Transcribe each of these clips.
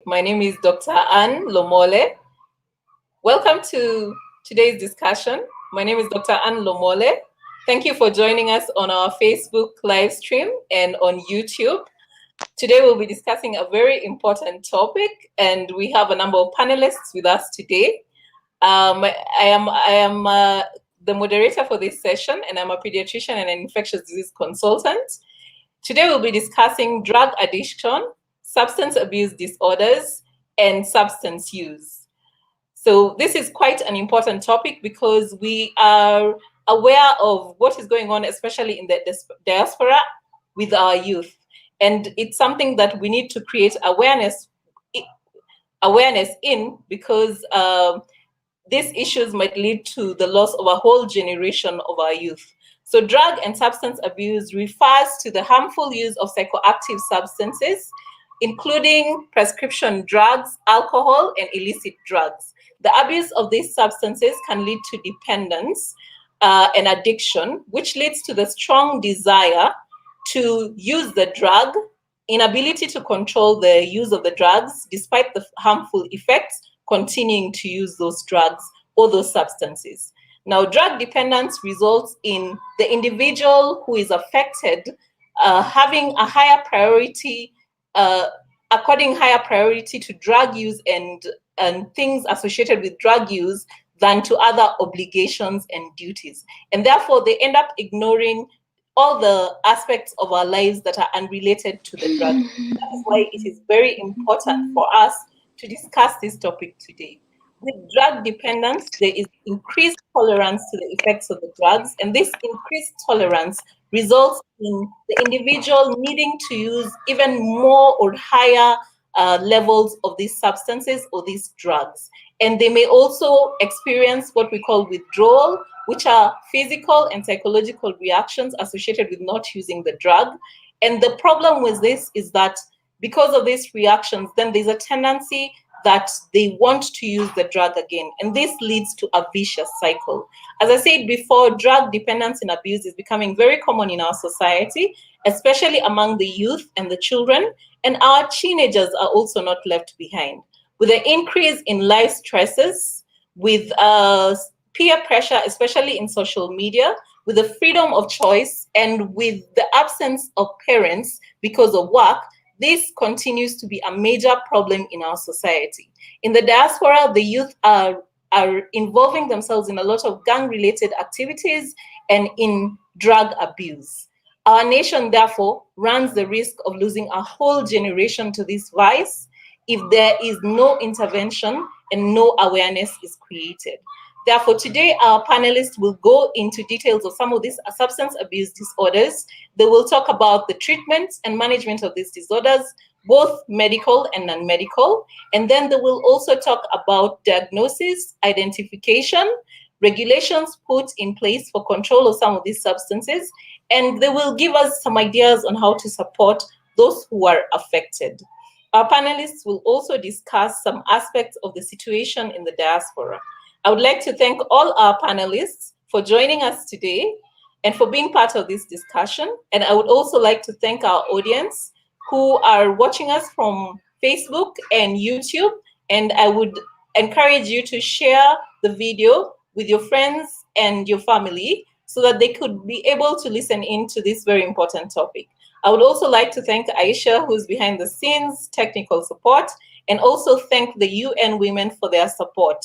My name is Dr. Anne Lomole. Welcome to today's discussion. My name is Dr. Anne Lomole. Thank you for joining us on our Facebook live stream and on YouTube. Today we'll be discussing a very important topic, and we have a number of panelists with us today. I am the moderator for this session, and I'm a pediatrician and an infectious disease consultant. Today we'll be discussing drug addiction, substance abuse disorders, and substance use. So this is quite an important topic because we are aware of what is going on, especially in the diaspora with our youth. And it's something that we need to create awareness in, because these issues might lead to the loss of a whole generation of our youth. So drug and substance abuse refers to the harmful use of psychoactive substances, including prescription drugs, alcohol, and illicit drugs. The abuse of these substances can lead to dependence and addiction, which leads to the strong desire to use the drug, inability to control the use of the drugs, despite the harmful effects, continuing to use those drugs or those substances. Now, drug dependence results in the individual who is affected having a higher priority, according higher priority to drug use and things associated with drug use than to other obligations and duties. And therefore, they end up ignoring all the aspects of our lives that are unrelated to the drug. That is why it is very important for us to discuss this topic today. With drug dependence, there is increased tolerance to the effects of the drugs, and this increased tolerance results in the individual needing to use even more or higher levels of these substances or these drugs. And they may also experience what we call withdrawal, which are physical and psychological reactions associated with not using the drug. And the problem with this is that because of these reactions, then there's a tendency that they want to use the drug again. And this leads to a vicious cycle. As I said before, drug dependence and abuse is becoming very common in our society, especially among the youth and the children. And our teenagers are also not left behind. With the increase in life stresses, with peer pressure, especially in social media, with the freedom of choice, and with the absence of parents because of work, this continues to be a major problem in our society. In the diaspora, the youth are involving themselves in a lot of gang-related activities and in drug abuse. Our nation, therefore, runs the risk of losing a whole generation to this vice if there is no intervention and no awareness is created. Therefore, today our panelists will go into details of some of these substance abuse disorders. They will talk about the treatment and management of these disorders, both medical and non-medical. And then they will also talk about diagnosis, identification, regulations put in place for control of some of these substances. And they will give us some ideas on how to support those who are affected. Our panelists will also discuss some aspects of the situation in the diaspora. I would like to thank all our panelists for joining us today and for being part of this discussion. And I would also like to thank our audience who are watching us from Facebook and YouTube. And I would encourage you to share the video with your friends and your family so that they could be able to listen in to this very important topic. I would also like to thank Aisha, who's behind the scenes, technical support, and also thank the UN Women for their support.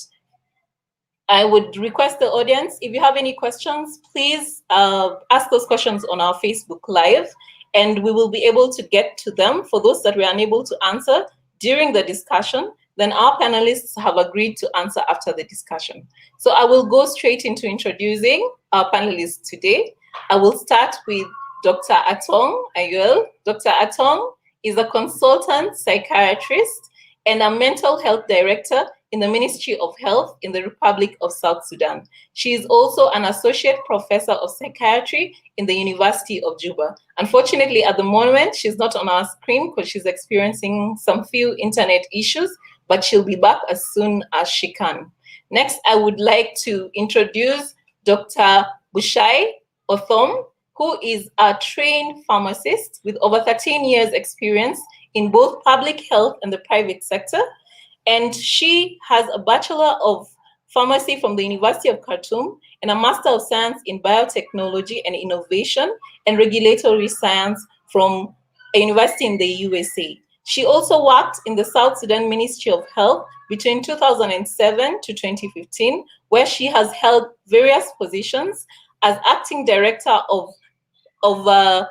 I would request the audience, if you have any questions, please ask those questions on our Facebook Live, and we will be able to get to them. For those that we are unable to answer during the discussion, then our panelists have agreed to answer after the discussion. So I will go straight into introducing our panelists today. I will start with Dr. Atong Ayuel. Dr. Atong is a consultant psychiatrist and a mental health director in the Ministry of Health in the Republic of South Sudan. She is also an associate professor of psychiatry in the University of Juba. Unfortunately, at the moment, she's not on our screen because she's experiencing some few internet issues, but she'll be back as soon as she can. Next, I would like to introduce Dr. Bushai Othom, who is a trained pharmacist with over 13 years experience in both public health and the private sector. And she has a Bachelor of Pharmacy from the University of Khartoum and a Master of Science in Biotechnology and Innovation and Regulatory Science from a university in the USA. She also worked in the South Sudan Ministry of Health between 2007 to 2015, where she has held various positions as Acting Director of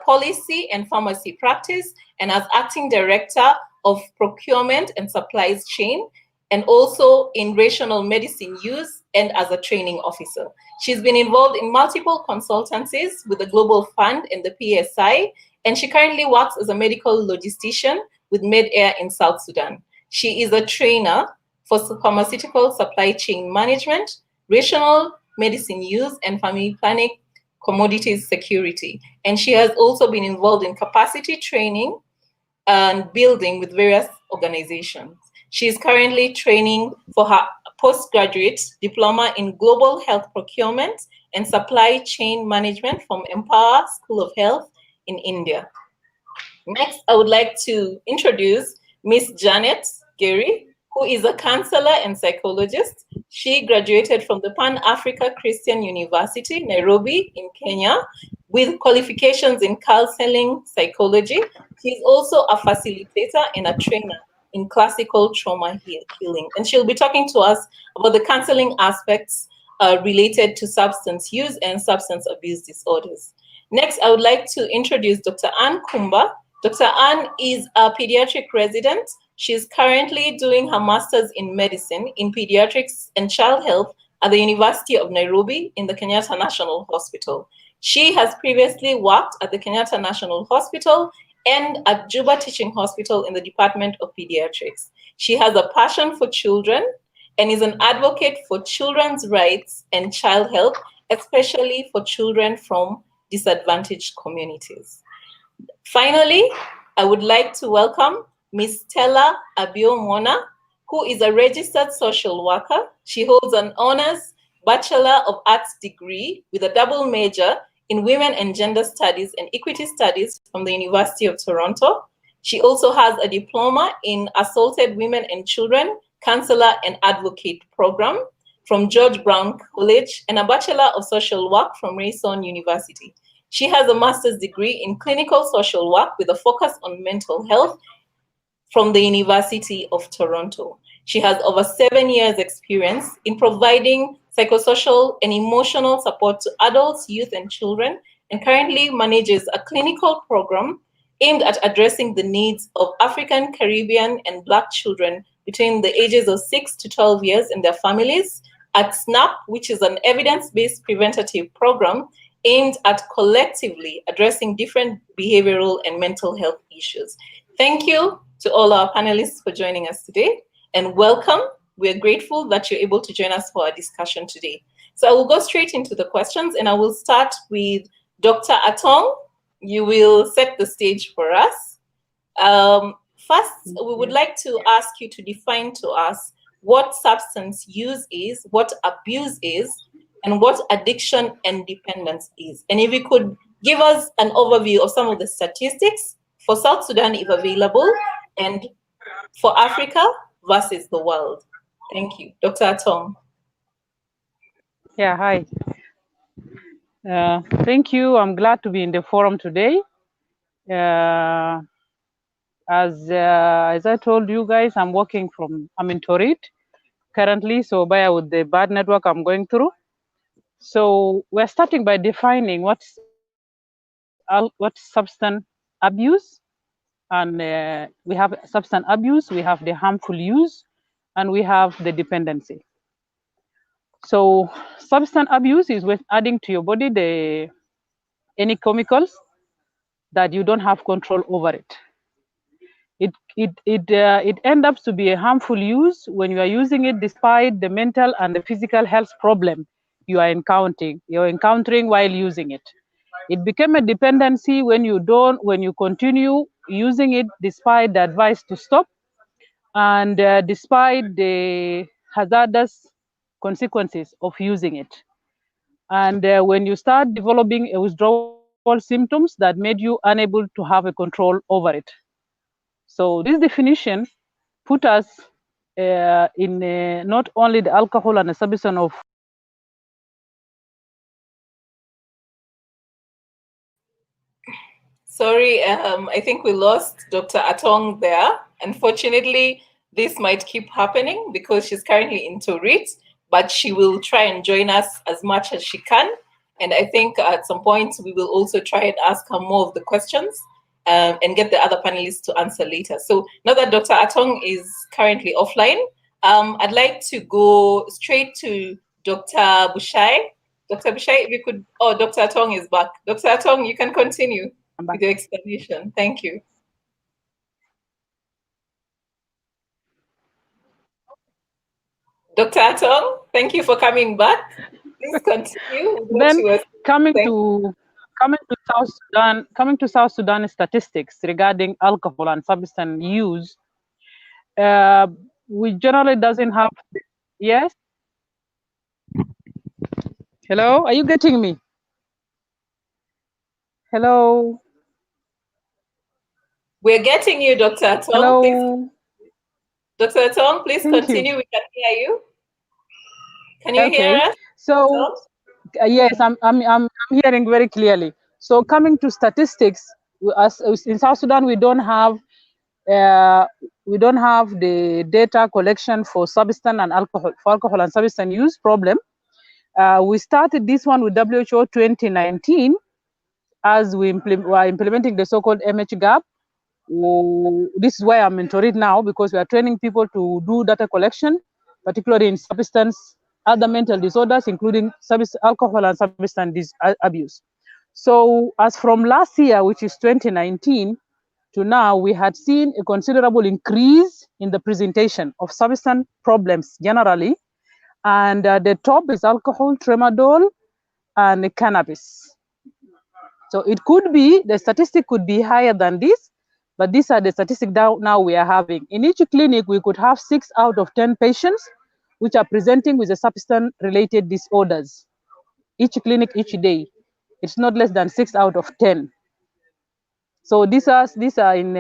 Policy and Pharmacy Practice and as Acting Director of Procurement and Supplies Chain, and also in rational medicine use and as a training officer. She's been involved in multiple consultancies with the Global Fund and the PSI, and she currently works as a medical logistician with MedAir in South Sudan. She is a trainer for pharmaceutical supply chain management, rational medicine use, and family planning commodities security. And she has also been involved in capacity training and building with various organizations. She is currently training for her postgraduate diploma in global health procurement and supply chain management from Empower School of Health in India. Next, I would like to introduce Miss Janet Gary, who is a counselor and psychologist. She graduated from the Pan-Africa Christian University, Nairobi in Kenya, with qualifications in counseling psychology. She's also a facilitator and a trainer in classical trauma healing. And she'll be talking to us about the counseling aspects related to substance use and substance abuse disorders. Next, I would like to introduce Dr. Anne Kumba. Dr. Anne is a pediatric resident. She's currently doing her master's in medicine in pediatrics and child health at the University of Nairobi in the Kenyatta National Hospital. She has previously worked at the Kenyatta National Hospital and at Juba Teaching Hospital in the Department of Pediatrics. She has a passion for children and is an advocate for children's rights and child health, especially for children from disadvantaged communities. Finally, I would like to welcome Ms. Stella Abio-Mona, who is a registered social worker. She holds an honors Bachelor of Arts degree with a double major in Women and Gender Studies and Equity Studies from the University of Toronto. She also has a diploma in Assaulted Women and Children Counselor and Advocate program from George Brown College and a Bachelor of Social Work from Rayson University. She has a master's degree in clinical social work with a focus on mental health from the University of Toronto. She has over 7 years experience in providing psychosocial and emotional support to adults, youth, and children, and currently manages a clinical program aimed at addressing the needs of African, Caribbean, and Black children between the ages of 6 to 12 years and their families at SNAP, which is an evidence-based preventative program aimed at collectively addressing different behavioral and mental health issues. Thank you to all our panelists for joining us today, and welcome. We're grateful that you're able to join us for our discussion today. So I will go straight into the questions, and I will start with Dr. Atong. You will set the stage for us. First, we would like to ask you to define to us what substance use is, what abuse is, and what addiction and dependence is. And if you could give us an overview of some of the statistics for South Sudan, if available, and for Africa versus the world. Thank you. Dr. Atong. Yeah, hi. Thank you. I'm glad to be in the forum today. As I told you guys, I'm in Torit currently, so bear with the bad network I'm going through. So we're starting by defining what's substance abuse, and we have substance abuse, we have the harmful use, and we have the dependency. So substance abuse is with adding to your body any chemicals that you don't have control over it. It ends up to be a harmful use when you are using it despite the mental and the physical health problem you're encountering while using it. It became a dependency when you continue using it despite the advice to stop and despite the hazardous consequences of using it. And when you start developing a withdrawal symptoms that made you unable to have a control over it. So this definition put us in not only the alcohol and the substance of. Sorry, I think we lost Dr. Atong there. Unfortunately, this might keep happening because she's currently in Torit, but she will try and join us as much as she can. And I think at some point we will also try and ask her more of the questions and get the other panelists to answer later. So now that Dr. Atong is currently offline, I'd like to go straight to Dr. Bushai. Dr. Bushai, if you could, oh, Dr. Atong is back. Dr. Atong, you can continue with your explanation. Thank you. Dr. Atong, thank you for coming back. Please continue. Then coming to South Sudan statistics regarding alcohol and substance use, we generally doesn't have. Yes. Hello, are you getting me? Hello. We're getting you, Dr. Atong. Hello. Please, Dr. Atong, please continue. We can hear you. Can you hear us? So yes, I'm hearing very clearly. So coming to statistics, as in South Sudan, we don't have the data collection for substance and alcohol and substance use problem. We started this one with WHO 2019 as we were implementing the so-called MHGAP. This is why I'm into it now, because we are training people to do data collection, particularly in substance, other mental disorders, including alcohol and substance abuse. So as from last year, which is 2019, to now, we had seen a considerable increase in the presentation of substance problems generally. And the top is alcohol, tramadol, and cannabis. So it could be, the statistic could be higher than this, but these are the statistics now we are having. In each clinic, we could have 6 out of 10 patients which are presenting with the substance-related disorders. Each clinic, each day. It's not less than 6 out of 10. So these are in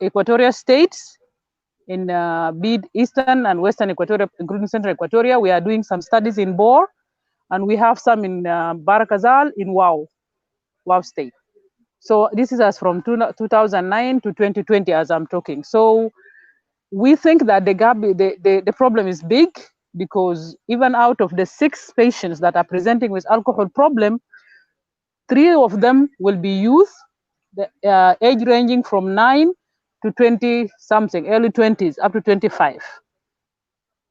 Equatorial states, in Eastern and Western Equatoria, including Central Equatoria. We are doing some studies in Bor, and we have some in Barakazal in Wow state. So this is as from 2009 to 2020 as I'm talking. So we think that the gap, the problem is big, because even out of the 6 patients that are presenting with alcohol problem, 3 of them will be youth, the age ranging from 9 to 20 something, early 20s up to 25.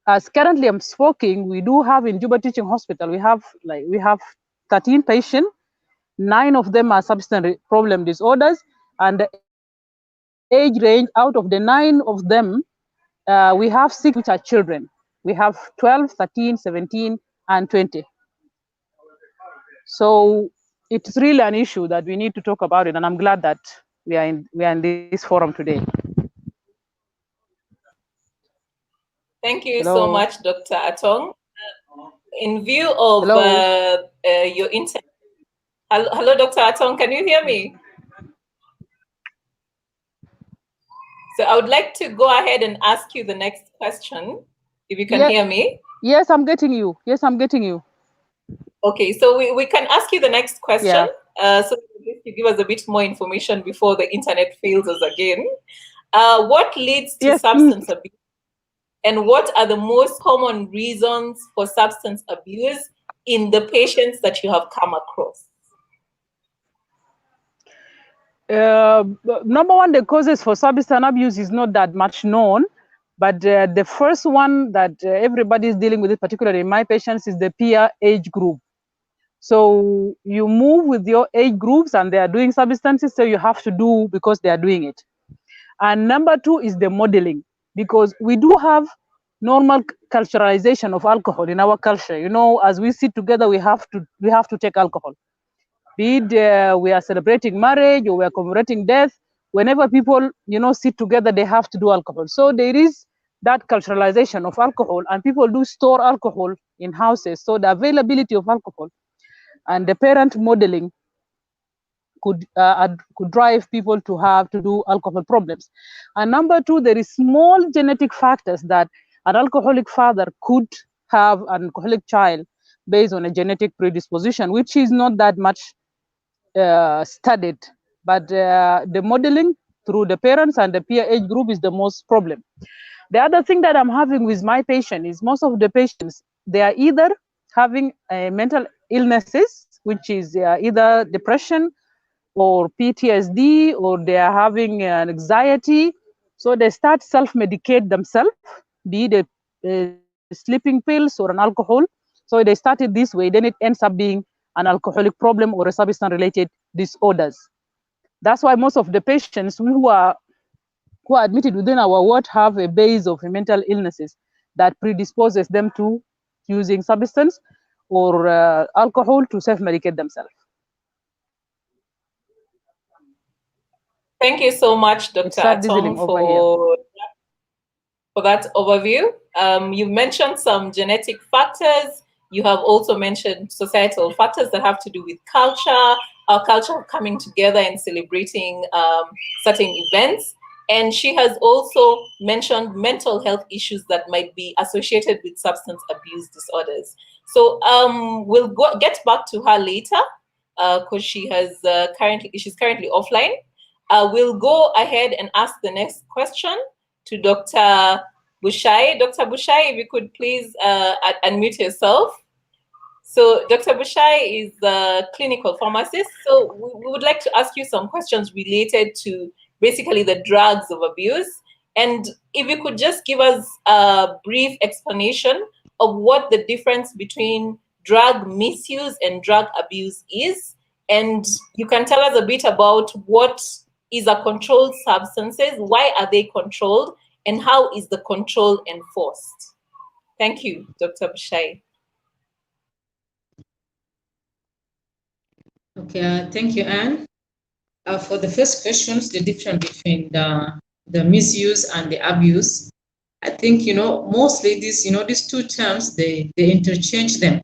As currently I'm speaking, we do have in Juba Teaching Hospital, we have 13 patients. 9 of them are substance problem disorders, and the age range, out of the 9 of them, we have 6 which are children. We have 12, 13, 17, and 20. So it's really an issue that we need to talk about it, and I'm glad that we are in this forum today. Thank you so much, Dr. Atong. In view of your internet, hello, Dr. Atong, can you hear me? So I would like to go ahead and ask you the next question, if you can hear me. Yes, I'm getting you. Yes, I'm getting you. Okay, so we can ask you the next question. So you give us a bit more information before the internet fails us again. What leads to substance abuse? And what are the most common reasons for substance abuse in the patients that you have come across? Number one, the causes for substance abuse is not that much known, but the first one that everybody is dealing with, it, particularly in my patients, is the peer age group. So you move with your age groups and they are doing substances, so you have to do because they are doing it. And number 2 is the modeling, because we do have normal culturalization of alcohol in our culture. You know, as we sit together, we have to take alcohol. Be it we are celebrating marriage or we are commemorating death. Whenever people, sit together, they have to do alcohol. So there is that culturalization of alcohol, and people do store alcohol in houses. So the availability of alcohol and the parent modeling could drive people to do alcohol problems. And number two, there is small genetic factors that an alcoholic father could have an alcoholic child based on a genetic predisposition, which is not that much studied. But the modeling through the parents and the peer age group is the most problem. The other thing that I'm having with my patient is most of the patients, they are either having mental illnesses, which is either depression or PTSD, or they are having anxiety. So they start self-medicate themselves, be it sleeping pills or an alcohol. So they started this way, then it ends up being an alcoholic problem or a substance-related disorders. That's why most of the patients who are admitted within our ward have a base of mental illnesses that predisposes them to using substance or alcohol to self-medicate themselves. Thank you so much, Dr. Atong, for that overview. You've mentioned some genetic factors. You have also mentioned societal factors that have to do with culture, our culture coming together and celebrating certain events. And she has also mentioned mental health issues that might be associated with substance abuse disorders. So we'll get back to her later because she's currently offline. We'll go ahead and ask the next question to Dr. Bushai. Dr. Bushai, if you could please unmute yourself. So Dr. Bushai is a clinical pharmacist. So we would like to ask you some questions related to basically the drugs of abuse. And if you could just give us a brief explanation of what the difference between drug misuse and drug abuse is. And you can tell us a bit about what is a controlled substances, why are they controlled, and how is the control enforced? Thank you, Dr. Bushai. Okay, thank you, Anne. For the first questions, the difference between the misuse and the abuse, I think, mostly these two terms, they interchange them,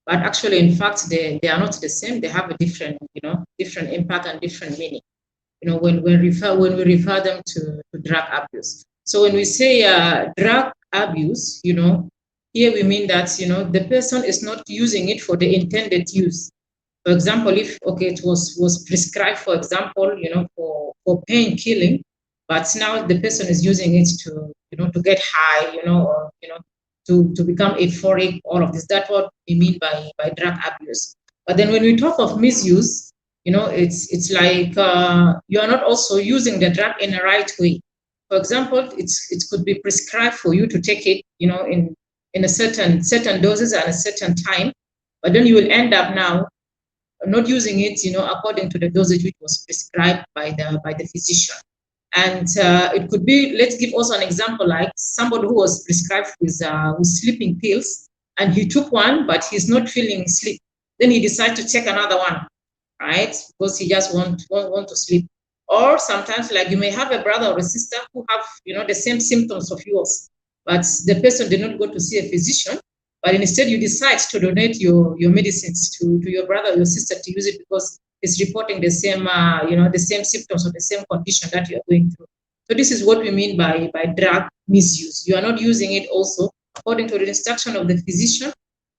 but actually, in fact, they are not the same. They have a different, different impact and different meaning. When we refer them to drug abuse. So when we say drug abuse, here we mean that, the person is not using it for the intended use. For example, if, it was prescribed, for example, for pain killing, but now the person is using it to get high, or, to become euphoric, all of this. That's what we mean by drug abuse. But then when we talk of misuse, it's like you are not also using the drug in the right way. For example, it could be prescribed for you to take it, in a certain doses at a certain time, but then you will end up now not using it, according to the dosage which was prescribed by the physician. And it could be, let's give also an example, like somebody who was prescribed with sleeping pills, and he took one, but he's not feeling sleep. Then he decides to take another one, right? Because he just want to sleep. Or sometimes, like, you may have a brother or a sister who have, the same symptoms of yours, but the person did not go to see a physician, but instead you decide to donate your medicines to your brother or your sister to use it because it's reporting the same, the same symptoms or the same condition that you're going through. So this is what we mean by drug misuse. You are not using it also according to the instruction of the physician,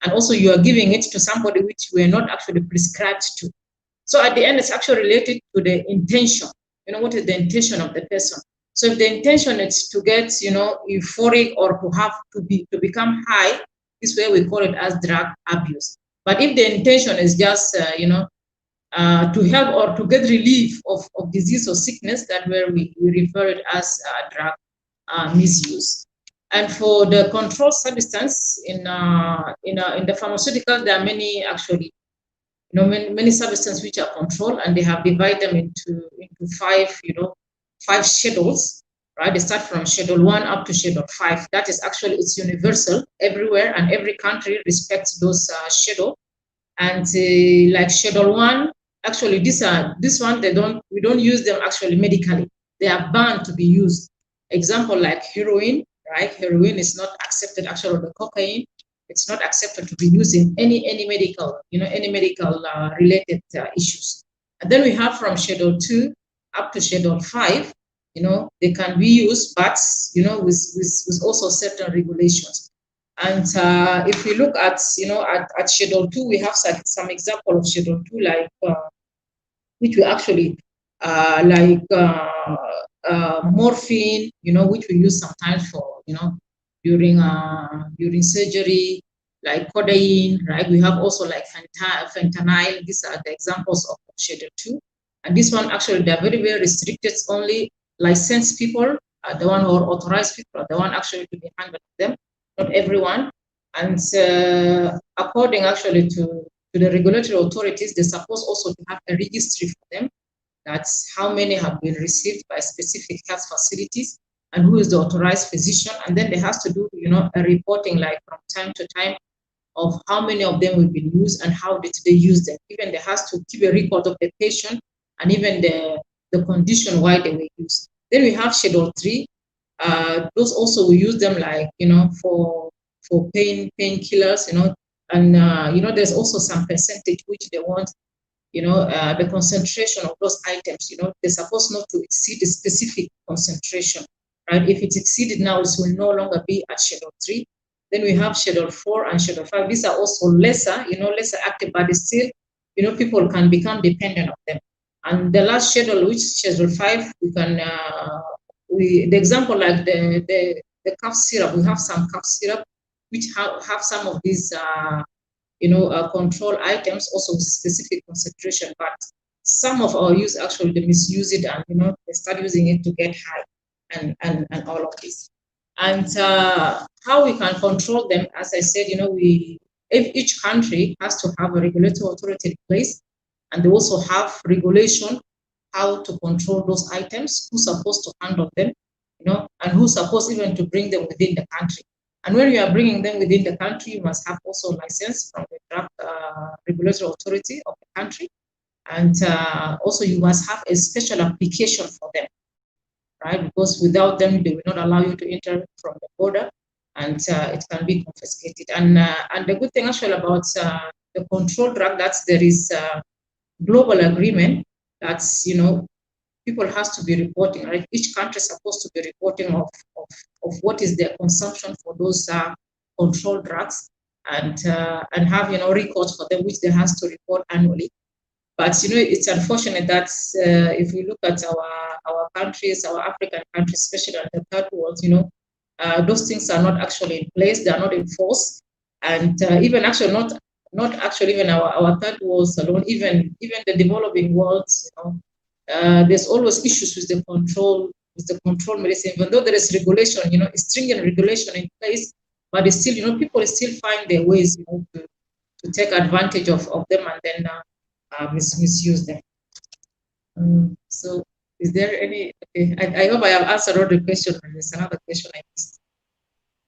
and also you are giving it to somebody which we are not actually prescribed to. So at the end, it's actually related to the intention. What is the intention of the person? So if the intention is to get, euphoric or to become high, this way we call it as drug abuse. But if the intention is just, to help or to get relief of disease or sickness, that's where we refer it as drug misuse. And for the controlled substance in the pharmaceutical, there are many actually, many substances which are controlled, and they have divided them into 5 schedules, right? They start from Schedule 1 up to Schedule 5. That is actually, it's universal everywhere, and every country respects those schedules. And like Schedule 1, actually this one, we don't use them actually medically. They are banned to be used. Example, like heroin, right? Heroin is not accepted, actually, the cocaine. It's not accepted to be used in any medical, any medical related issues. And then we have from Schedule 2 up to Schedule 5, they can be used, but, with also certain regulations. And if we look at, at Schedule 2, we have some example of Schedule 2, like, which we actually, morphine, which we use sometimes for, during surgery, like codeine, right? We have also like fentanyl. These are the examples of Schedule 2. And this one, actually, they're very, very restricted. It's only licensed people, the one who are authorized people, the one actually to be handled them, not everyone. And according actually to the regulatory authorities, they're supposed also to have a registry for them. That's how many have been received by specific health facilities and who is the authorized physician. And then they have to do, a reporting like from time to time of how many of them will be used and how did they use them. Even they has to keep a record of the patient and even the condition why they were used. Then we have Schedule 3. Those also we use them like, for painkillers, and, there's also some percentage which they want, the concentration of those items, they're supposed not to exceed a specific concentration, right? If it's exceeded now, it will no longer be at Schedule 3. Then we have Schedule 4 and Schedule 5. These are also lesser, lesser active, but still, people can become dependent on them. And the last schedule, which is Schedule 5, we can, the example like the cough syrup, we have some cough syrup which have some of these, control items, also with specific concentration, but some of our youth actually they misuse it and, they start using it to get high and all of this. And how we can control them, as I said, if each country has to have a regulatory authority in place, and they also have regulation how to control those items, who's supposed to handle them, and who's supposed even to bring them within the country. And when you are bringing them within the country, you must have also license from the drug regulatory authority of the country. And also you must have a special application for them, right? Because without them, they will not allow you to enter from the border, and it can be confiscated. And the good thing actually about the controlled drug, that's there is a global agreement that's, people has to be reporting, right? Each country is supposed to be reporting of what is their consumption for those controlled drugs, and have, records for them, which they has to report annually. But, it's unfortunate that if we look at our countries, our African countries, especially in the third world, those things are not actually in place. They are not enforced. And even actually not actually even our third world alone, even the developing worlds, there's always issues with the control medicine, even though there is regulation, stringent regulation in place, but it's still, people still find their ways, to take advantage of them and then misuse them. So is there any, I hope I have answered all the questions. There's another question I missed.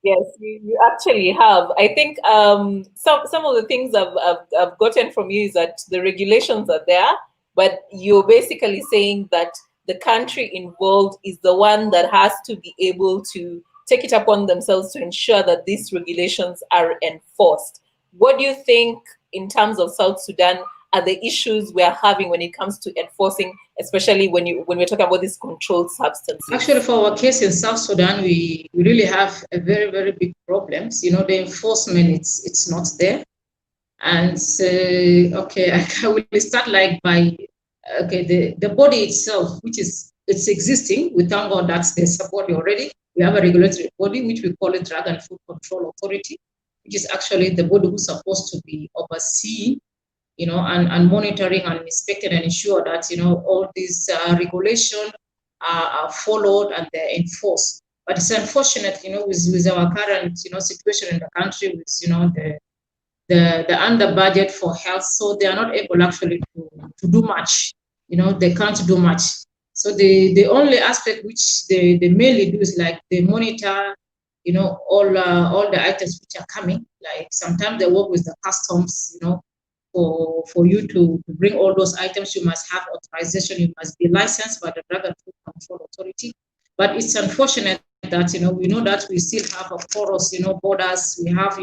Yes, you actually have. I think some of the things I've gotten from you is that the regulations are there, but you're basically saying that the country involved is the one that has to be able to take it upon themselves to ensure that these regulations are enforced. What do you think in terms of South Sudan are the issues we're having when it comes to enforcing, especially when we're talking about these controlled substances? Actually, for our case in South Sudan, we really have a very, very big problems. The enforcement, it's not there. And okay, I will start like by, okay, the body itself, which is, it's existing. We thank God that's there's a body already. We have a regulatory body, which we call it Drug and Food Control Authority, which is actually the body who's supposed to be overseeing, and monitoring and inspecting and ensure that, all these regulations are followed and they're enforced. But it's unfortunate, with our current, situation in the country, with, the under budget for health, so they are not able actually to do much. They can't do much. So the only aspect which they mainly do is like they monitor, all the items which are coming. Like sometimes they work with the customs, for you to bring all those items, you must have authorization, you must be licensed by the Drug and Food Control Authority. But it's unfortunate that, we know that we still have, of course, borders, we have,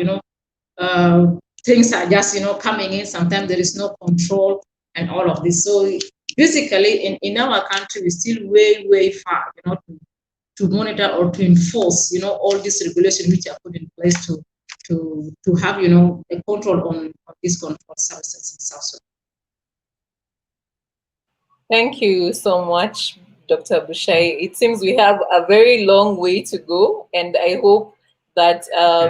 things are just, coming in, sometimes there is no control and all of this. So basically in our country, we're still way far, to monitor or to enforce, all these regulations which are put in place to have, a control on this controlled substance in South Sudan. Thank you so much, Dr. Bushai. It seems we have a very long way to go, and I hope that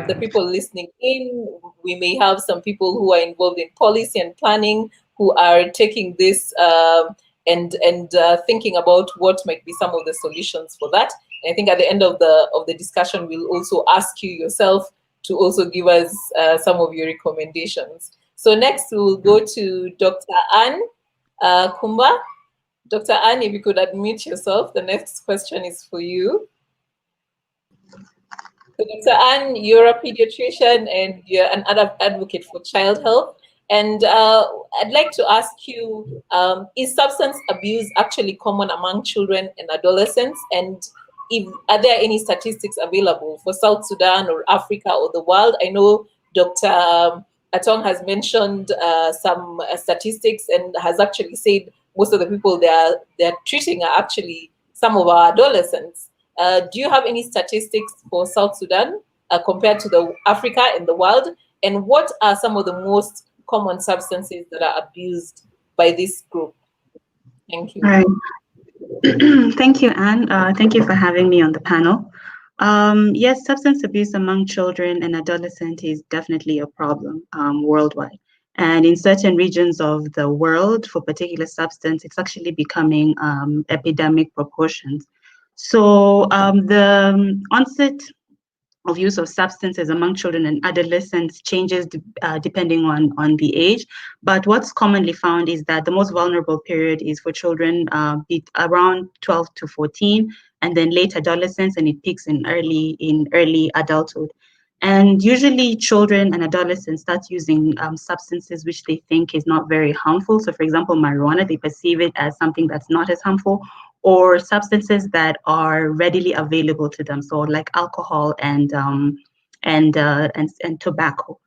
the people listening in, we may have some people who are involved in policy and planning who are taking this and thinking about what might be some of the solutions for that. And I think at the end of the discussion, we'll also ask you yourself to also give us some of your recommendations. So next, we'll go to Dr. Anne Kumba. Dr. Anne, if you could admit yourself, the next question is for you. So Dr. Anne, you're a pediatrician and you're an advocate for child health. And I'd like to ask you, is substance abuse actually common among children and adolescents? And are there any statistics available for South Sudan or Africa or the world? I know Dr. Atong has mentioned some statistics and has actually said most of the people they're treating are actually some of our adolescents. Do you have any statistics for South Sudan compared to the Africa and the world? And what are some of the most common substances that are abused by this group? Thank you. All right. Thank you, Anne. Thank you for having me on the panel. Yes, substance abuse among children and adolescents is definitely a problem worldwide. And in certain regions of the world, for particular substance, it's actually becoming epidemic proportions. So the onset of use of substances among children and adolescents changes depending on the age. But what's commonly found is that the most vulnerable period is for children around 12 to 14, and then late adolescence, and it peaks in early adulthood. And usually children and adolescents start using substances which they think is not very harmful. So for example, marijuana, they perceive it as something that's not as harmful, or substances that are readily available to them. So like alcohol and tobacco.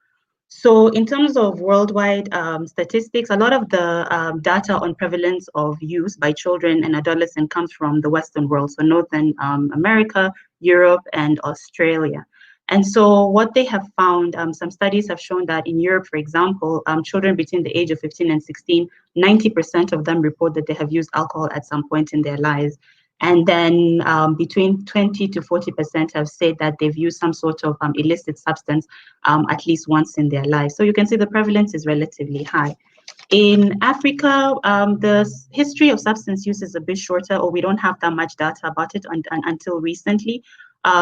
So in terms of worldwide statistics, a lot of the data on prevalence of use by children and adolescents comes from the Western world, so Northern America, Europe, and Australia. And so what they have found, some studies have shown that in Europe, for example, children between the age of 15 and 16, 90% of them report that they have used alcohol at some point in their lives. And then between 20 to 40% have said that they've used some sort of illicit substance at least once in their lives. So you can see the prevalence is relatively high. In Africa, the history of substance use is a bit shorter, or we don't have that much data about it until recently.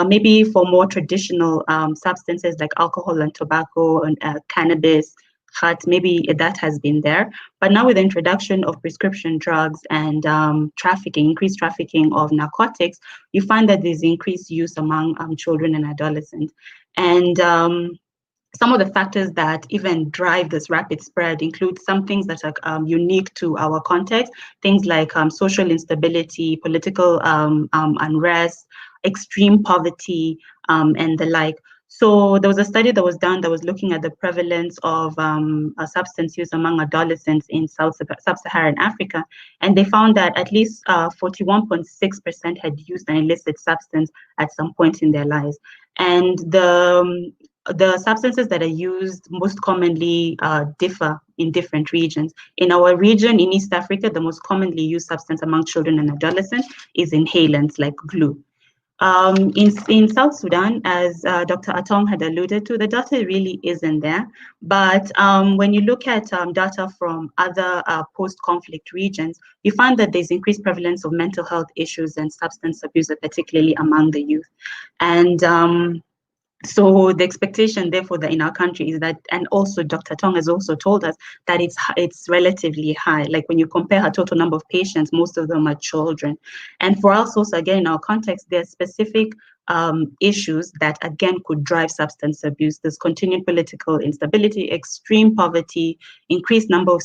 Maybe for more traditional substances like alcohol and tobacco and cannabis, khat, maybe that has been there. But now with the introduction of prescription drugs and increased trafficking of narcotics, you find that there's increased use among children and adolescents. And some of the factors that even drive this rapid spread include some things that are unique to our context, things like social instability, political unrest, extreme poverty, and the like. So there was a study that was done that was looking at the prevalence of substance use among adolescents in sub-Saharan Africa, and they found that at least 41.6% had used an illicit substance at some point in their lives. And the substances that are used most commonly differ in different regions. In our region, in East Africa, the most commonly used substance among children and adolescents is inhalants like glue. In South Sudan, as Dr. Atong had alluded to, the data really isn't there. But when you look at data from other post-conflict regions, you find that there's increased prevalence of mental health issues and substance abuse, particularly among the youth. And so the expectation, therefore, that in our country is that, and also Dr. Tong has also told us that it's relatively high. Like when you compare her total number of patients, most of them are children. And for us also, again, in our context, there are specific issues that, again, could drive substance abuse. There's continued political instability, extreme poverty, increased number of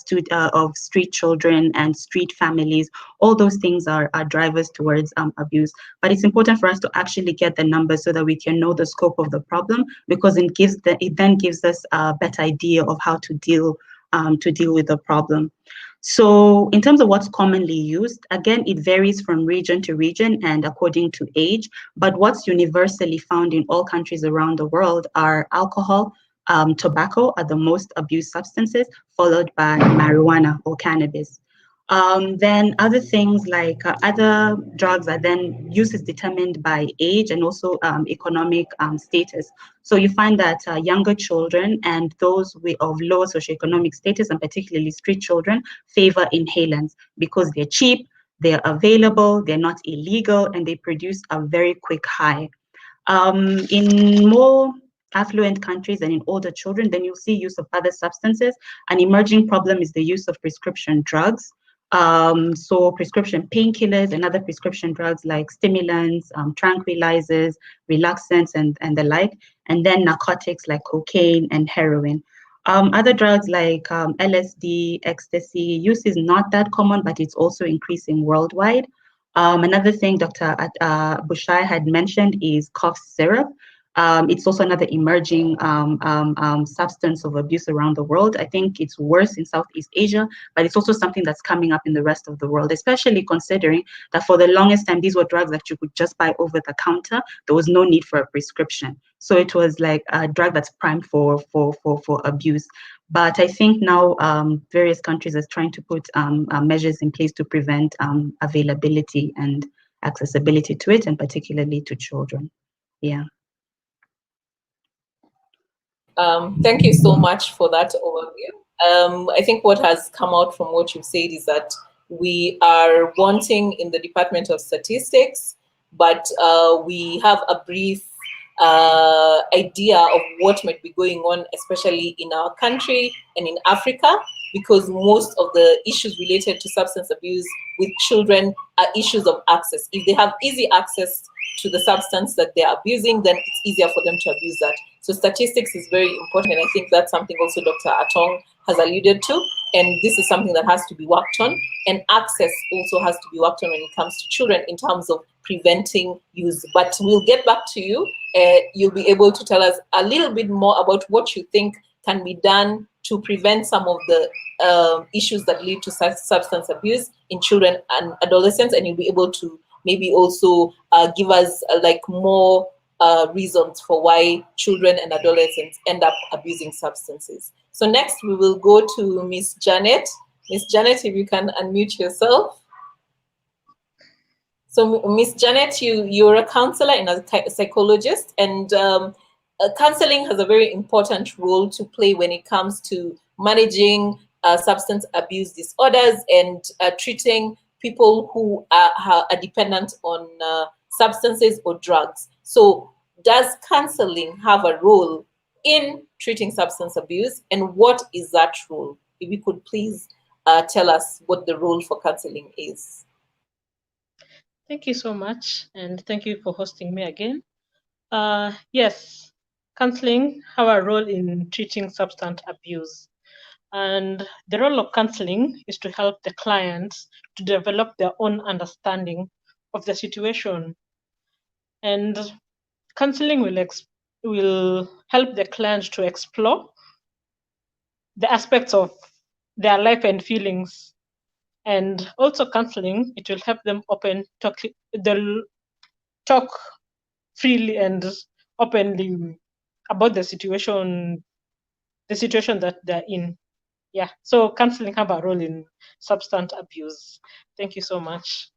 street children and street families. All those things are drivers towards abuse. But it's important for us to actually get the numbers so that we can know the scope of the problem, because it then gives us a better idea of how to deal with the problem. So in terms of what's commonly used, again, it varies from region to region and according to age, but what's universally found in all countries around the world are alcohol, tobacco are the most abused substances, followed by marijuana or cannabis. Then other things like other drugs are then use is determined by age and also economic status. So you find that younger children and those of lower socioeconomic status, and particularly street children, favor inhalants because they're cheap, they're available, they're not illegal, and they produce a very quick high. In more affluent countries and in older children, then you'll see use of other substances. An emerging problem is the use of prescription drugs. So prescription painkillers and other prescription drugs like stimulants, tranquilizers, relaxants, and the like, and then narcotics like cocaine and heroin. Other drugs like LSD, ecstasy, use is not that common, but it's also increasing worldwide. Another thing Dr. Bushai had mentioned is cough syrup. It's also another emerging substance of abuse around the world. I think it's worse in Southeast Asia, but it's also something that's coming up in the rest of the world, especially considering that for the longest time, these were drugs that you could just buy over the counter. There was no need for a prescription. So it was like a drug that's primed for abuse. But I think now various countries are trying to put measures in place to prevent availability and accessibility to it, and particularly to children. Yeah. Thank you so much for that overview. I think what has come out from what you've said is that we are wanting in the Department of Statistics, but we have a brief idea of what might be going on, especially in our country and in Africa, because most of the issues related to substance abuse with children are issues of access. If they have easy access to the substance that they're abusing, then it's easier for them to abuse that. So statistics is very important, and I think that's something also Dr. Atong has alluded to, and this is something that has to be worked on, and access also has to be worked on when it comes to children in terms of preventing use. But we'll get back to you. You'll be able to tell us a little bit more about what you think can be done to prevent some of the issues that lead to substance abuse in children and adolescents, and you'll be able to maybe also give us like more reasons for why children and adolescents end up abusing substances. So next we will go to Miss Janet. Miss Janet, if you can unmute yourself. So Miss Janet, you're a counselor and a psychologist, and counseling has a very important role to play when it comes to managing substance abuse disorders and treating people who are dependent on substances or drugs. So does counseling have a role in treating substance abuse, and what is that role? If you could please tell us what the role for counseling is. Thank you so much, and thank you for hosting me again. Yes, counseling have a role in treating substance abuse. And the role of counseling is to help the clients to develop their own understanding of the situation. And counseling will help the client to explore the aspects of their life and feelings. And also counseling, it will help them they'll talk freely and openly about the situation that they're in. Yeah, so counseling have a role in substance abuse. Thank you so much.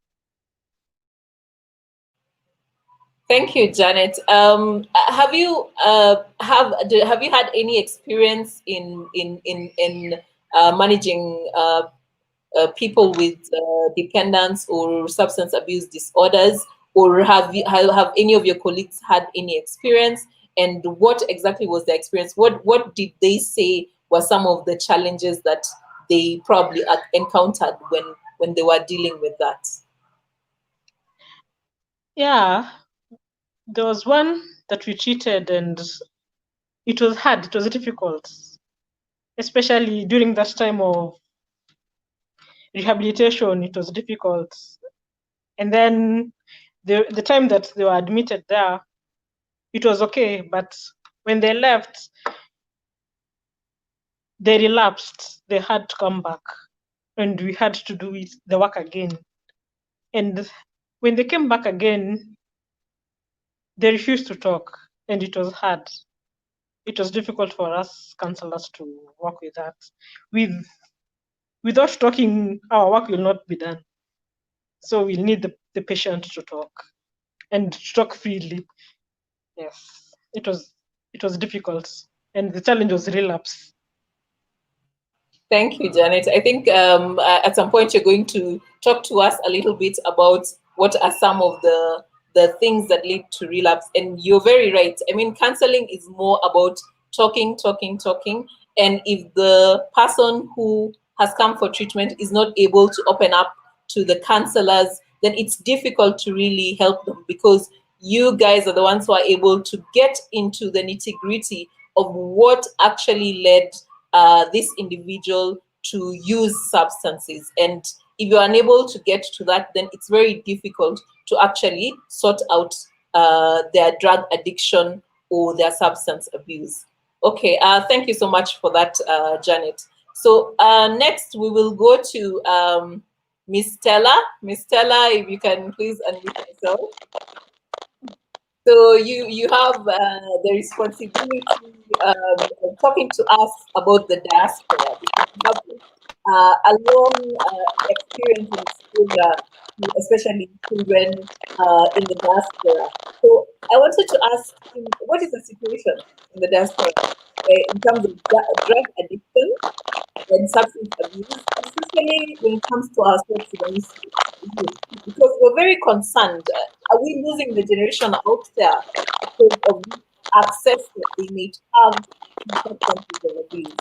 Thank you, Janet. Have you had any experience in managing people with dependence or substance abuse disorders, or have any of your colleagues had any experience? And what exactly was the experience? What did they say were some of the challenges that they probably encountered when they were dealing with that? Yeah, there was one that we treated, and it was hard. It was difficult, especially during that time of rehabilitation. It was difficult, and then the time that they were admitted there, it was okay. But when they left, they relapsed. They had to come back. and we had to do the work again. And when they came back again, they refused to talk, and it was hard. It was difficult for us counselors to work with that. Without talking, our work will not be done. So we need the patient to talk and to talk freely. Yes, it was difficult, and the challenge was relapse. Thank you, Janet. I think at some point you're going to talk to us a little bit about what are some of the things that lead to relapse. And you're very right. I mean, counseling is more about talking. And if the person who has come for treatment is not able to open up to the counselors, then it's difficult to really help them, because you guys are the ones who are able to get into the nitty-gritty of what actually led this individual to use substances. And if you're unable to get to that, then it's very difficult to actually sort out their drug addiction or their substance abuse. Okay, thank you so much for that, Janet. So next we will go to Miss Stella. Miss Stella, if you can please unmute yourself. So you have the responsibility of talking to us about the diaspora, because you have a long experience in exposure, especially children in the diaspora. So I wanted to ask you, what is the situation in the diaspora in terms of drug addiction and substance abuse, especially when it comes to our South Sudanese youth? Because we're very concerned. Are we losing the generation out there because of the access that they may have to substances of abuse?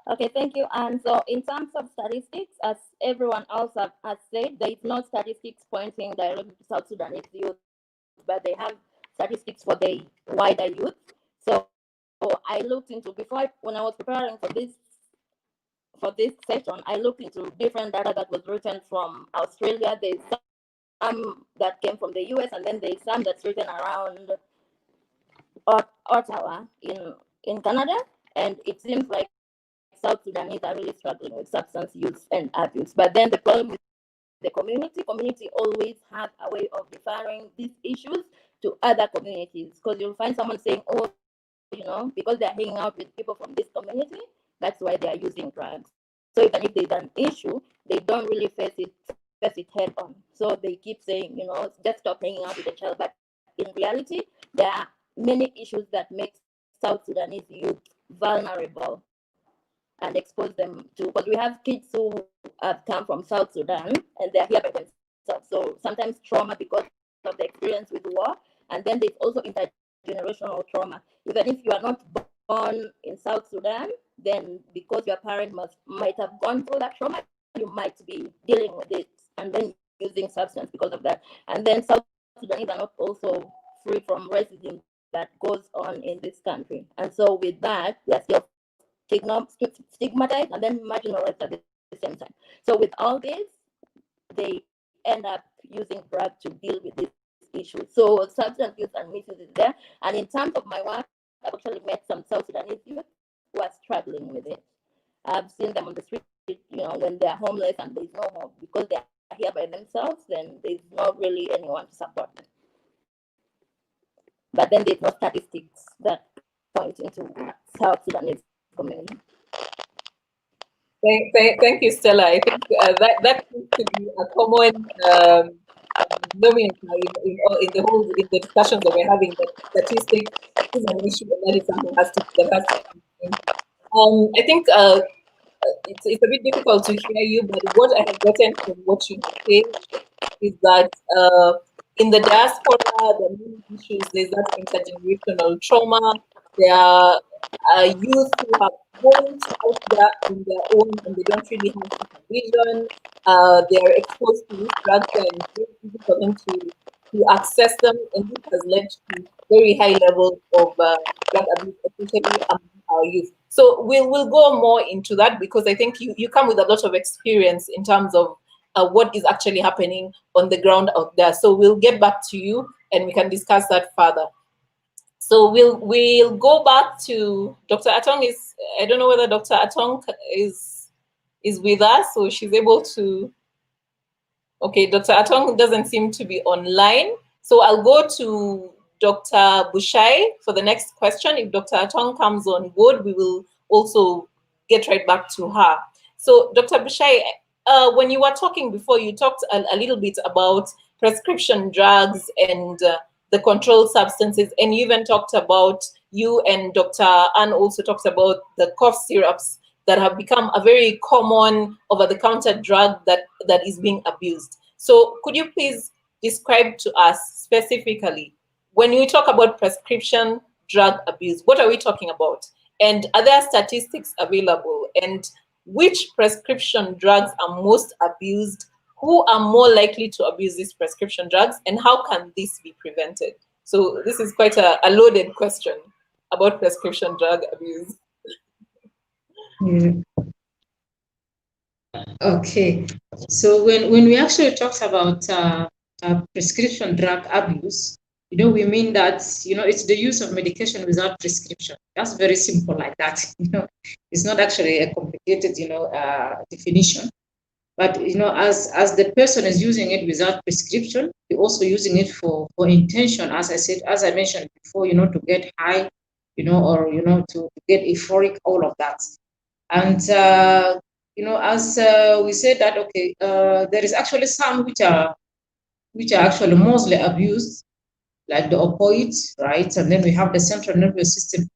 Okay, thank you. And so in terms of statistics, as everyone else has said, there is no statistics pointing directly to South Sudanese youth, but they have statistics for the wider youth. So I looked into, when I was preparing for this session, I looked into different data that was written from Australia. There's some that came from the US, and then there's some that's written around Ottawa in Canada. And it seems like South Sudanese are really struggling with substance use and abuse. But then the problem is the community always have a way of referring these issues to other communities, because you'll find someone saying, oh, because they're hanging out with people from this community, that's why they're using drugs. So even if there's an issue, they don't really face it head on. So they keep saying, just stop hanging out with the child. But in reality, there are many issues that make South Sudanese youth vulnerable and expose them to, because we have kids who have come from South Sudan and they're here by themselves. So sometimes trauma because of the experience with war, and then there's also intergenerational trauma. Even if you are not born in South Sudan, then because your parent might have gone through that trauma, you might be dealing with it and then using substance because of that. And then South Sudanese are not also free from racism that goes on in this country. And so with that, they're still stigmatized and then marginalized at the same time. So with all this, they end up using drugs to deal with this issue. So substance use and misuse is there. And in terms of my work, I've actually met some South Sudanese youth who are struggling with it. I've seen them on the street, when they're homeless and there's no hope because they're here by themselves, then there's not really anyone to support them. But then there's no statistics that point into South Sudanese community. Thank you, Stella. I think that seems to be a common denominator in the discussions that we're having. That statistics is an issue, and that is something that has to be. I think it's a bit difficult to hear you, but what I have gotten from what you say is that in the diaspora, the main issues is that intergenerational trauma. There are youth who have homes out there on their own and they don't really have supervision. They are exposed to these drugs and it's very easy for them to access them, and this has led to very high levels of drug abuse, especially among our youth. So we'll go more into that because I think you come with a lot of experience in terms of what is actually happening on the ground out there. So we'll get back to you and we can discuss that further. So we'll go back to Dr. Atong. I don't know whether Dr. Atong is is with us, so she's able to. Okay, Dr. Atong doesn't seem to be online, so I'll go to Dr. Bushai for the next question. If Dr. Atong comes on board, we will also get right back to her. So, Dr. Bushai, when you were talking before, you talked a little bit about prescription drugs and the controlled substances, and you even talked about, you and Dr. Ann also talked about the cough syrups that have become a very common over-the-counter drug that is being abused. So could you please describe to us specifically, when you talk about prescription drug abuse, what are we talking about? And are there statistics available? And which prescription drugs are most abused? Who are more likely to abuse these prescription drugs? And how can this be prevented? So this is quite a loaded question about prescription drug abuse. Yeah. Okay, so when we actually talk about prescription drug abuse, we mean that, it's the use of medication without prescription. That's very simple like that. It's not actually a complicated, definition. But, as the person is using it without prescription, they're also using it for intention, as I mentioned before, to get high, or, to get euphoric, all of that. And, as we said that, okay, there is actually some which are actually mostly abused, like the opioids, right? And then we have the central nervous system,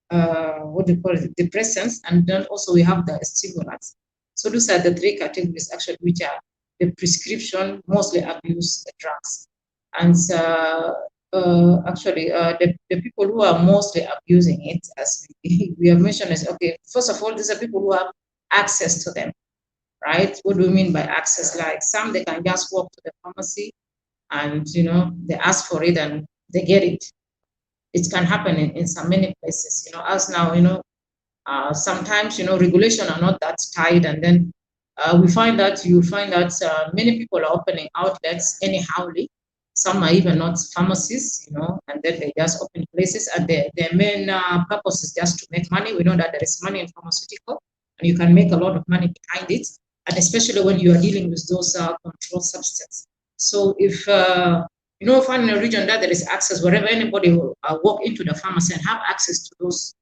what do you call it, depressants, and then also we have the stimulants. So those are the three categories actually which are the prescription mostly abused drugs. And actually, the people who are mostly abusing it, as we have mentioned, is, okay, first of all, these are people who have access to them, right? What do we mean by access? Like some, they can just walk to the pharmacy and, they ask for it and they get it. It can happen in so many places, as now, sometimes, regulation are not that tight, and then you find that many people are opening outlets anyhowly. Some are even not pharmacies, and then they just open places, and their main purpose is just to make money. We know that there is money in pharmaceutical, and you can make a lot of money behind it, and especially when you are dealing with those controlled substances. So if find in a region that there is access, wherever anybody will walk into the pharmacy and have access to those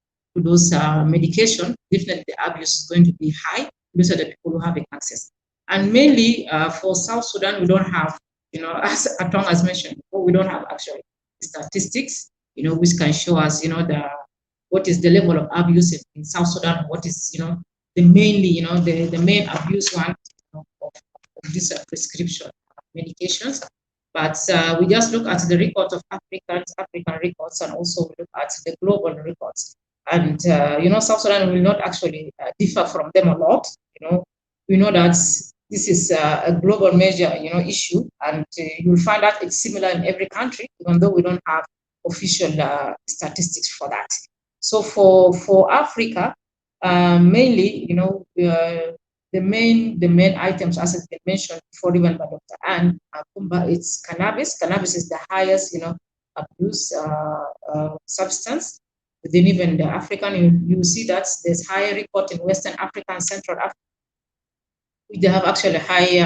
medication, definitely the abuse is going to be high. Those are the people who have access. And mainly for South Sudan, we don't have, as Atong has mentioned before, we don't have actually statistics, which can show us, what is the level of abuse in South Sudan, what is, the mainly, the main abuse one of these prescription medications. But we just look at the records of African records, and also we look at the global records. And, South Sudan will not actually differ from them a lot. We know that this is a global major, issue, and you'll find that it's similar in every country, even though we don't have official statistics for that. So for Africa, mainly, the main items, as has been mentioned before, even by Dr. Ann Kumba, it's cannabis. Cannabis is the highest, abuse substance within even the African. You see that there's higher report in Western Africa and Central Africa. They have actually high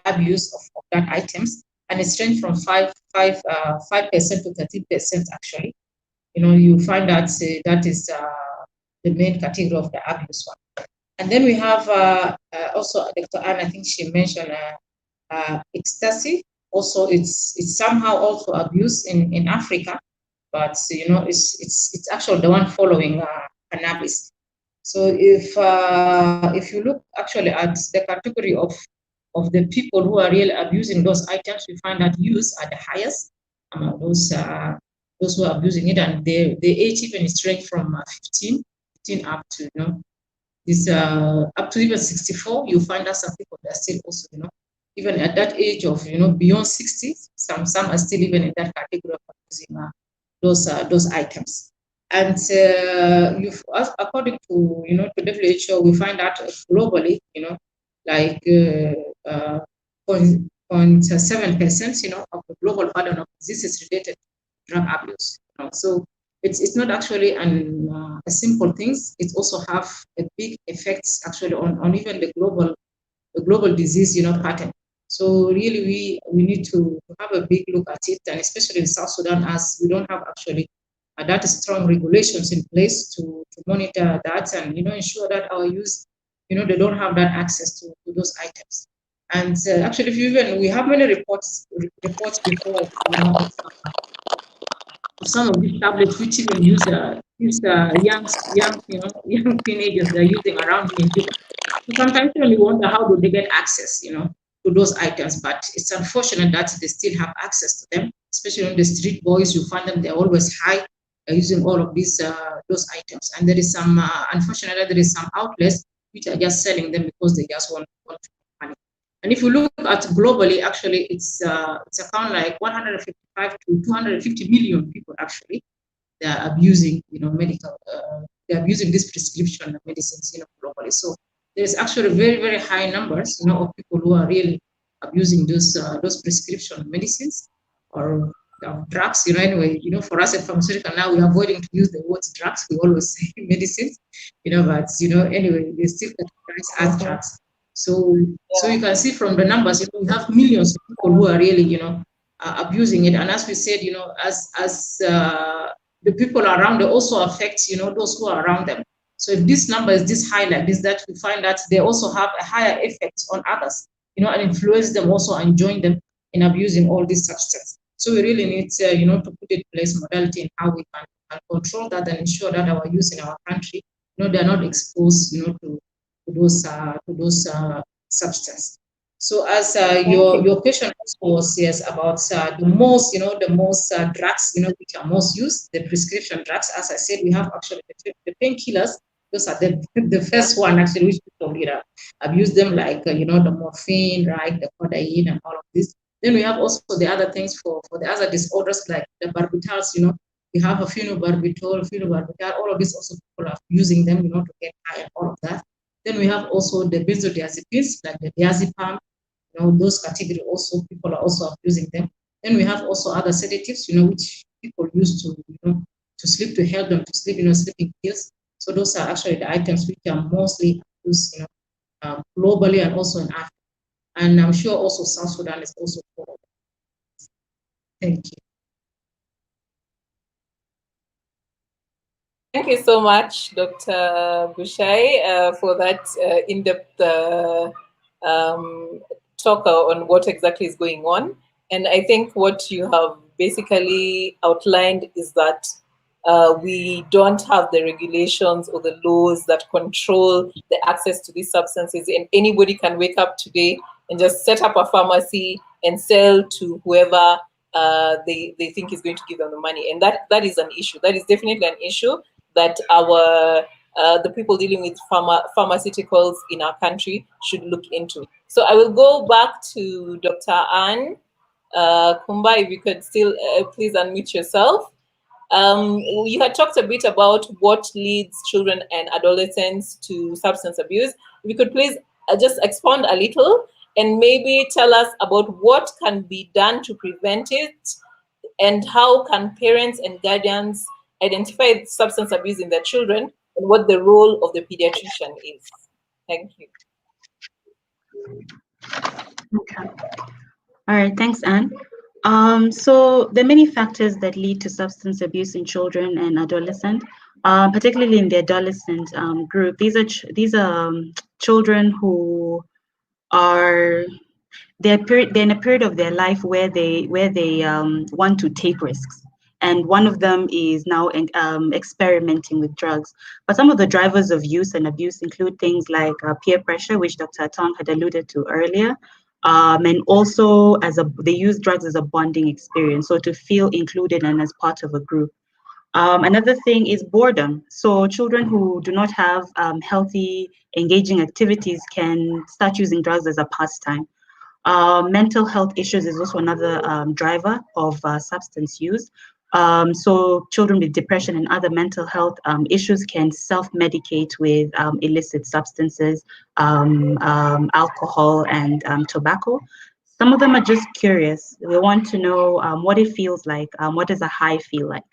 abuse of that items, and it's ranged from 5% to 13% actually. You find that that is the main category of the abuse one. And then we have also Dr. Ann, I think she mentioned ecstasy. Also, it's somehow also abused in Africa, but it's actually the one following cannabis. So if you look actually at the category of the people who are really abusing those items, we find that youth are the highest among those who are abusing it, and the age even is ranged from 15 up to this up to even 64. You find that some people are still also even at that age of beyond 60. Some are still even in that category of abusing those items. And according to to WHO, we find that globally, like 0.7% of the global burden of disease is related to drug abuse. So it's not actually a simple things. It also have a big effects actually on even the global disease, pattern. So really, we need to have a big look at it, and especially in South Sudan, as we don't have actually that strong regulations in place to monitor that and ensure that our youth, they don't have that access to those items. And actually, we have many reports before, some of these tablets which even use young young teenagers they're using around in Juba. So sometimes we wonder how do they get access, to those items. But it's unfortunate that they still have access to them, especially on the street boys. You find them; they're always high, using all of these those items. And there is some, unfortunately, there is some outlets which are just selling them because they just want money. And if you look at globally, actually, it's around like 155 to 250 million people actually they are abusing, medical. They are abusing these prescription medicines, globally. So there is actually very very high numbers, of people who are really abusing those prescription medicines or drugs. Anyway, for us at pharmaceutical now we're avoiding to use the word drugs. We always say medicines, but anyway, they still categorize as drugs. So you can see from the numbers, we have millions of people who are really, abusing it. And as we said, as the people around, it also affects, those who are around them. So if this number is this high like this, that we find that they also have a higher effect on others, and influence them also and join them in abusing all these substances. So we really need, to put in place modality in how we can control that and ensure that our youth in our country, they're not exposed, to those substances. So as your question was about the most drugs which are most used, the prescription drugs. As I said, we have actually the painkillers. Those are the first one actually which people abuse them, like the morphine, right, the codeine and all of this. Then we have also the other things for the other disorders like the barbitals. We have a phenobarbital, all of these also people are using them, to get high and all of that. Then we have also the benzodiazepines like the diazepam. Those category also people are also abusing them. Then we have also other sedatives, which people use to sleep, to help them to sleep, sleeping pills. So those are actually the items which are mostly used, globally and also in Africa. And I'm sure also South Sudan is also for. Thank you. Thank you so much, Dr. Bushai, for that in-depth talk on what exactly is going on. And I think what you have basically outlined is that we don't have the regulations or the laws that control the access to these substances, and anybody can wake up today and just set up a pharmacy and sell to whoever they think is going to give them the money. And that is an issue. That is definitely an issue that our the people dealing with pharmaceuticals in our country should look into. So I will go back to Dr. Anne Kumba, if you could still please unmute yourself. You had talked a bit about what leads children and adolescents to substance abuse. If you could please just expand a little and maybe tell us about what can be done to prevent it, and how can parents and guardians identify substance abuse in their children, and what the role of the pediatrician is. Thank you. Okay. All right, thanks, Anne. So there are many factors that lead to substance abuse in children and adolescents, particularly in the adolescent group. These are children who are they're in a period of their life where they want to take risks. And one of them is now experimenting with drugs. But some of the drivers of use and abuse include things like peer pressure, which Dr. Tong had alluded to earlier. And also they use drugs as a bonding experience, so to feel included and as part of a group. Another thing is boredom. So children who do not have healthy, engaging activities can start using drugs as a pastime. Mental health issues is also another driver of substance use. So children with depression and other mental health issues can self-medicate with illicit substances, alcohol and tobacco. Some of them are just curious. They want to know what it feels like. What does a high feel like?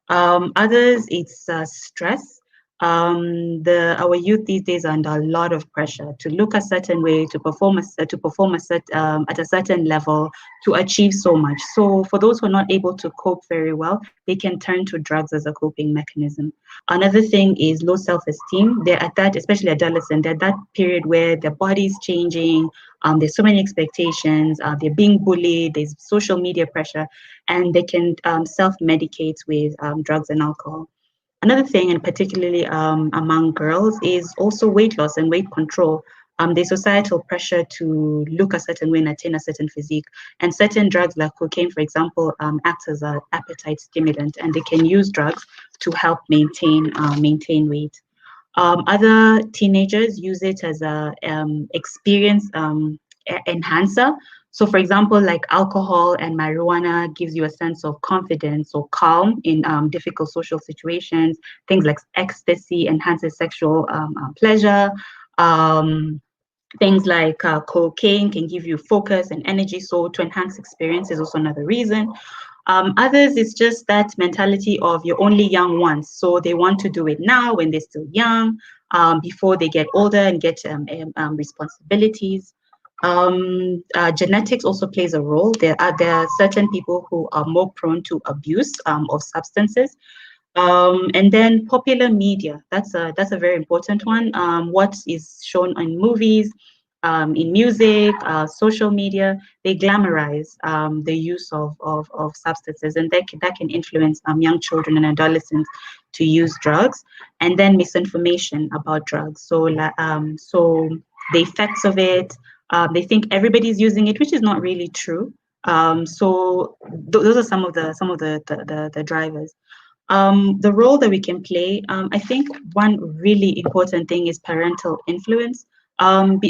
Others, it's stress. Our youth these days are under a lot of pressure to look a certain way, to perform at a certain level, to achieve so much. So for those who are not able to cope very well, they can turn to drugs as a coping mechanism. Another thing is low self-esteem. They're at that, especially adolescent, they're at that period where their body's changing. There's so many expectations. They're being bullied. There's social media pressure, and they can self-medicate with drugs and alcohol. Another thing, and particularly among girls, is also weight loss and weight control. There's societal pressure to look a certain way and attain a certain physique. And certain drugs like cocaine, for example, act as an appetite stimulant, and they can use drugs to help maintain weight. Other teenagers use it as a experience enhancer. So for example, like alcohol and marijuana gives you a sense of confidence or calm in difficult social situations. Things like ecstasy enhances sexual pleasure. Things like cocaine can give you focus and energy. So to enhance experience is also another reason. Others, it's just that mentality of you're only young once. So they want to do it now when they're still young, before they get older and get responsibilities. Genetics also plays a role. There are certain people who are more prone to abuse of substances. And then popular media, that's a very important one. What is shown in movies, in music, social media, they glamorize the use of substances, and that can influence young children and adolescents to use drugs. And then misinformation about drugs. So the effects of it, they think everybody's using it, which is not really true. So those are some of the drivers. The role that we can play, I think one really important thing is parental influence.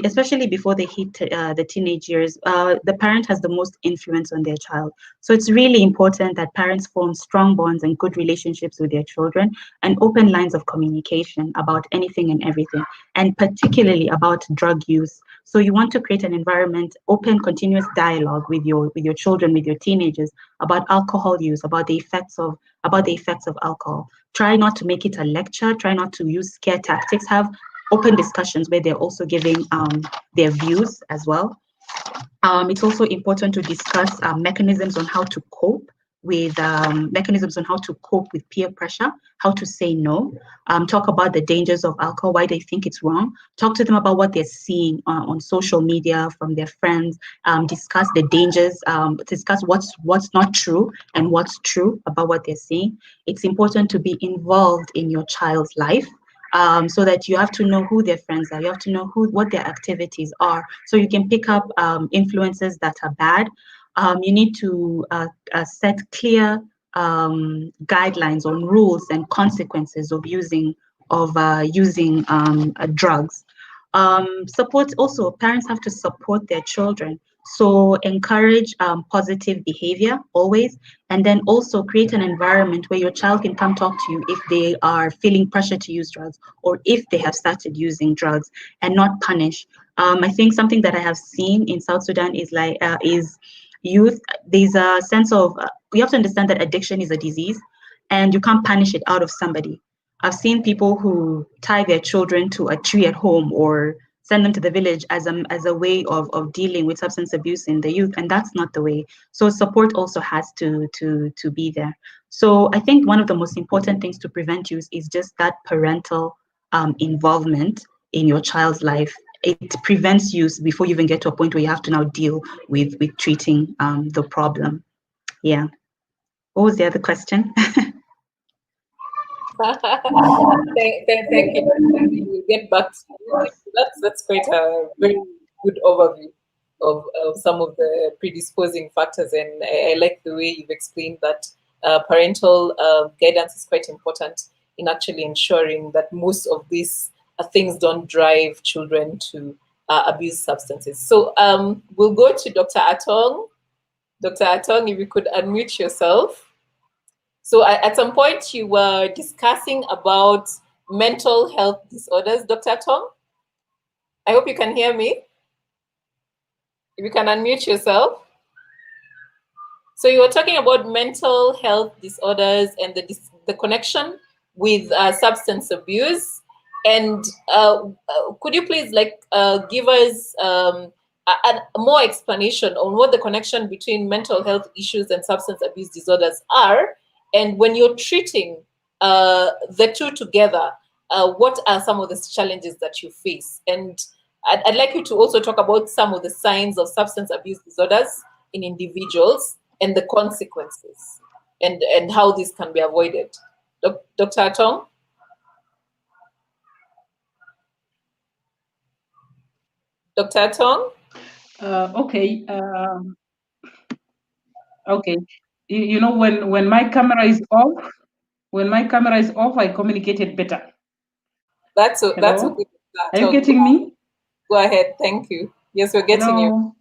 Especially before they hit the teenage years, the parent has the most influence on their child. So it's really important that parents form strong bonds and good relationships with their children and open lines of communication about anything and everything, and particularly about drug use. So you want to create an environment, open, continuous dialogue with your children, with your teenagers about alcohol use, about the effects of alcohol. Try not to make it a lecture. Try not to use scare tactics. Have open discussions where they're also giving their views as well. It's also important to discuss mechanisms on how to cope with peer pressure, how to say no, talk about the dangers of alcohol, why they think it's wrong, talk to them about what they're seeing on social media from their friends, discuss the dangers, discuss what's not true and what's true about what they're seeing. It's important to be involved in your child's life. So that you have to know who their friends are, you have to know what their activities are, so you can pick up influences that are bad. You need to set clear guidelines on rules and consequences of using drugs. Support also, parents have to support their children. So encourage positive behavior always, and then also create an environment where your child can come talk to you if they are feeling pressure to use drugs or if they have started using drugs, and not punish. I think something that I have seen in South Sudan is youth. There's a sense of you have to understand that addiction is a disease, and you can't punish it out of somebody. I've seen people who tie their children to a tree at home or send them to the village as a way of dealing with substance abuse in the youth, and that's not the way. So support also has to be there. So I think one of the most important things to prevent use is just that parental involvement in your child's life. It prevents use before you even get to a point where you have to now deal with treating the problem. Yeah. What was the other question? Thank you. We'll get back to you. That's quite a very good overview of some of the predisposing factors, and I like the way you've explained that parental guidance is quite important in actually ensuring that most of these things don't drive children to abuse substances. So we'll go to Dr. Atong. Dr. Atong, if you could unmute yourself. So at some point you were discussing about mental health disorders, Dr. Atong. I hope you can hear me. If you can unmute yourself. So you were talking about mental health disorders and the the connection with substance abuse. And could you please give us a more explanation on what the connection between mental health issues and substance abuse disorders are? And when you're treating the two together, what are some of the challenges that you face? And I'd like you to also talk about some of the signs of substance abuse disorders in individuals and the consequences and how this can be avoided. Dr. Atong? Dr. Atong? Okay. Okay. You know, when my camera is off, I communicated better. That's okay. Are you getting me? Go ahead. Thank you. Yes, we're getting you.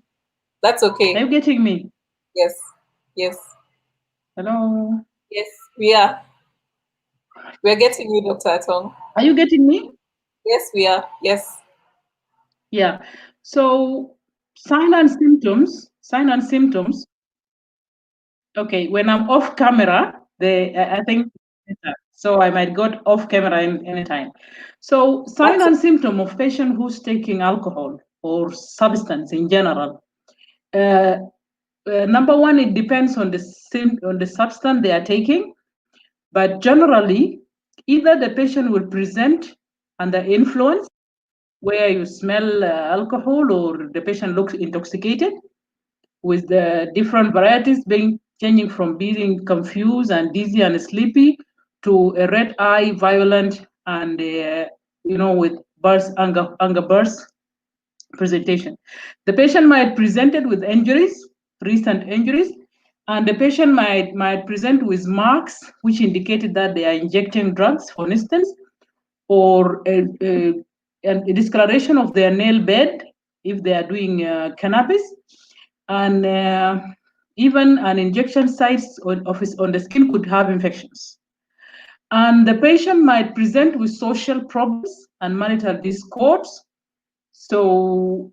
That's okay. Are you getting me? Yes. Yes. Hello. Yes, we are. We're getting you, Dr. Atong. Are you getting me? Yes, we are. Yes. Yeah. So sign and symptoms. Okay, when I'm off camera, I think so I might go off camera anytime. So sign and symptom of patient who's taking alcohol or substance in general. Number one, it depends on the substance they are taking, but generally, either the patient will present under influence, where you smell alcohol, or the patient looks intoxicated, with the different varieties changing from being confused and dizzy and sleepy to a red eye, violent, and with anger bursts presentation. The patient might presented with injuries, recent injuries, and the patient might present with marks which indicated that they are injecting drugs, for instance, or a discoloration of their nail bed if they are doing cannabis, and even an injection sites on the skin could have infections. And the patient might present with social problems and marital discords. So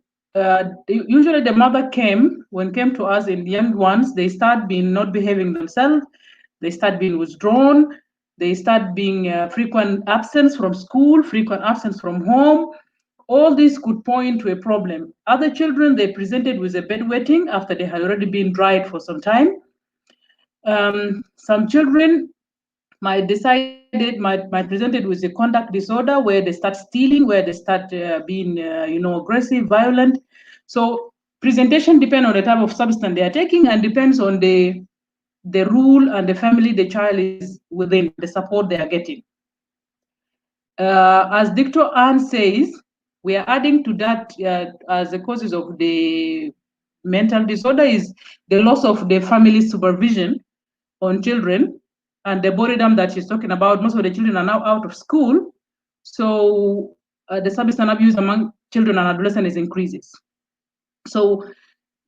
usually the mother came to us in young ones, they start not behaving themselves, they start being withdrawn, they start being frequent absence from school, frequent absence from home. All this could point to a problem. Other children, they presented with a bedwetting after they had already been dried for some time. Some children might presented with a conduct disorder, where they start stealing, where they start being aggressive, violent. So presentation depends on the type of substance they are taking, and depends on the rule and the family the child is within, the support they are getting. As Dr. Ann says, we are adding to that as the causes of the mental disorder is the loss of the family supervision on children, and the boredom that she's talking about. Most of the children are now out of school, so the substance abuse among children and adolescents increases. So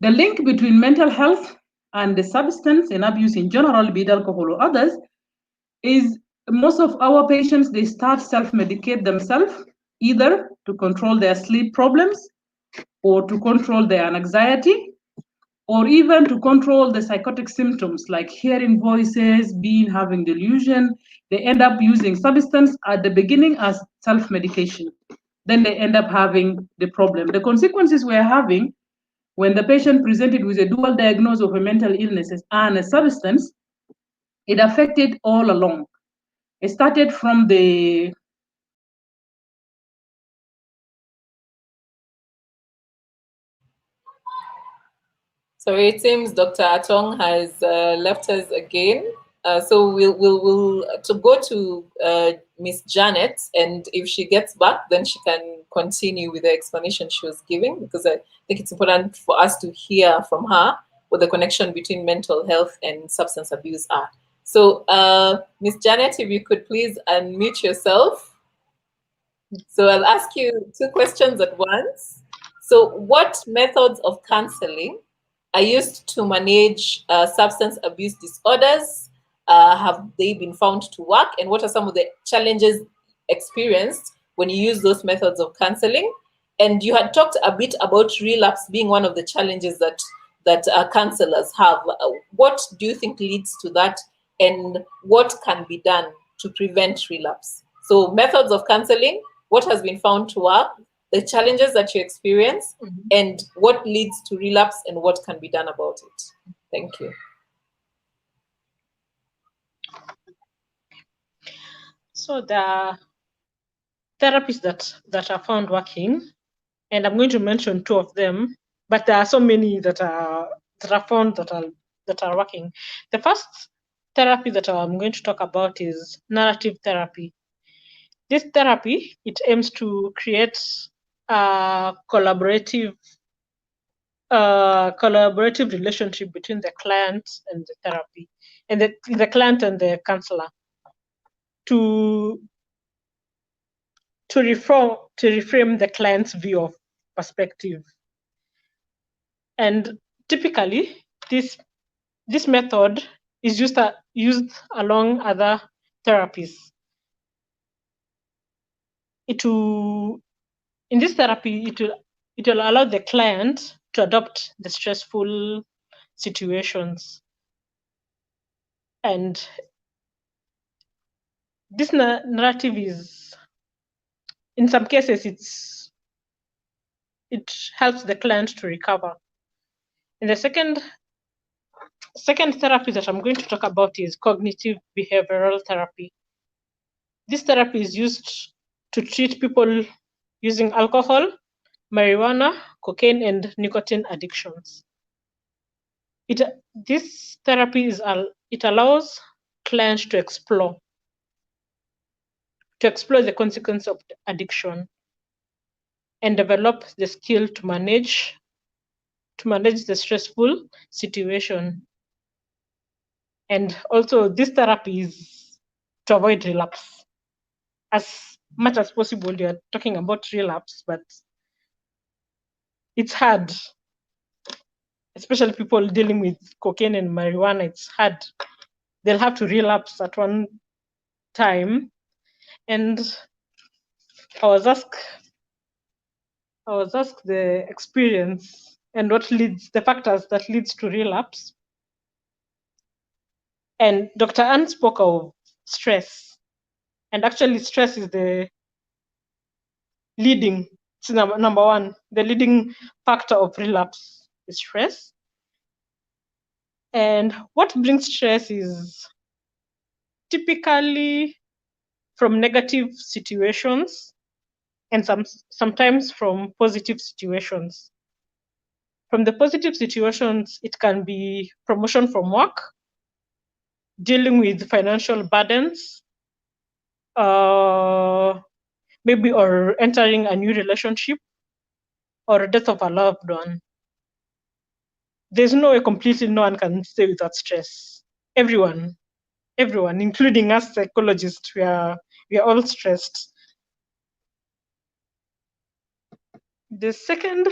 the link between mental health and the substance and abuse in general, be it alcohol or others, is most of our patients, they start self-medicate themselves, either to control their sleep problems or to control their anxiety, or even to control the psychotic symptoms like hearing voices, having delusion. They end up using substance at the beginning as self-medication. Then they end up having the problem. The consequences we're having when the patient presented with a dual diagnosis of a mental illness and a substance, it affected all along. It started from the So it seems Dr. Atong has left us again. So we'll to go to Miss Janet, and if she gets back, then she can continue with the explanation she was giving, because I think it's important for us to hear from her what the connection between mental health and substance abuse are. So Miss Janet, if you could please unmute yourself. So I'll ask you 2 questions at once. So what methods of counseling are used to manage substance abuse disorders? Have they been found to work? And what are some of the challenges experienced when you use those methods of counseling? And you had talked a bit about relapse being one of the challenges that counselors have. What do you think leads to that? and what can be done to prevent relapse. So methods of counseling, what has been found to work, the challenges that you experience, and what leads to relapse and what can be done about it. Thank you. So the therapies that are found working, and I'm going to mention 2 of them, but there are so many that are found that are working. The first therapy that I'm going to talk about is narrative therapy. This therapy, it aims to create a collaborative relationship between the client and the therapy, and the client and the counselor, to reframe the client's view of perspective. And typically, this method is used along other therapies. In this therapy, it will allow the client to adopt the stressful situations. And this narrative is, in some cases, it helps the client to recover. And the second therapy that I'm going to talk about is cognitive behavioral therapy. This therapy is used to treat people using alcohol, marijuana, cocaine, and nicotine addictions. This therapy it allows clients to explore the consequence of the addiction and develop the skill to manage the stressful situation. And also, this therapy is to avoid relapse. As much as possible, you're talking about relapse, but it's hard, especially people dealing with cocaine and marijuana. It's hard. They'll have to relapse at one time. And I was asked the experience and the factors that leads to relapse. And Dr. Ann spoke of stress. And actually, stress is the leading, it's number one, the leading factor of relapse is stress. And what brings stress is typically from negative situations and sometimes from positive situations. From the positive situations, it can be promotion from work, dealing with financial burdens, maybe or entering a new relationship, or death of a loved one. There's no way completely no one can stay without stress. Everyone, including us psychologists, we are all stressed. The second,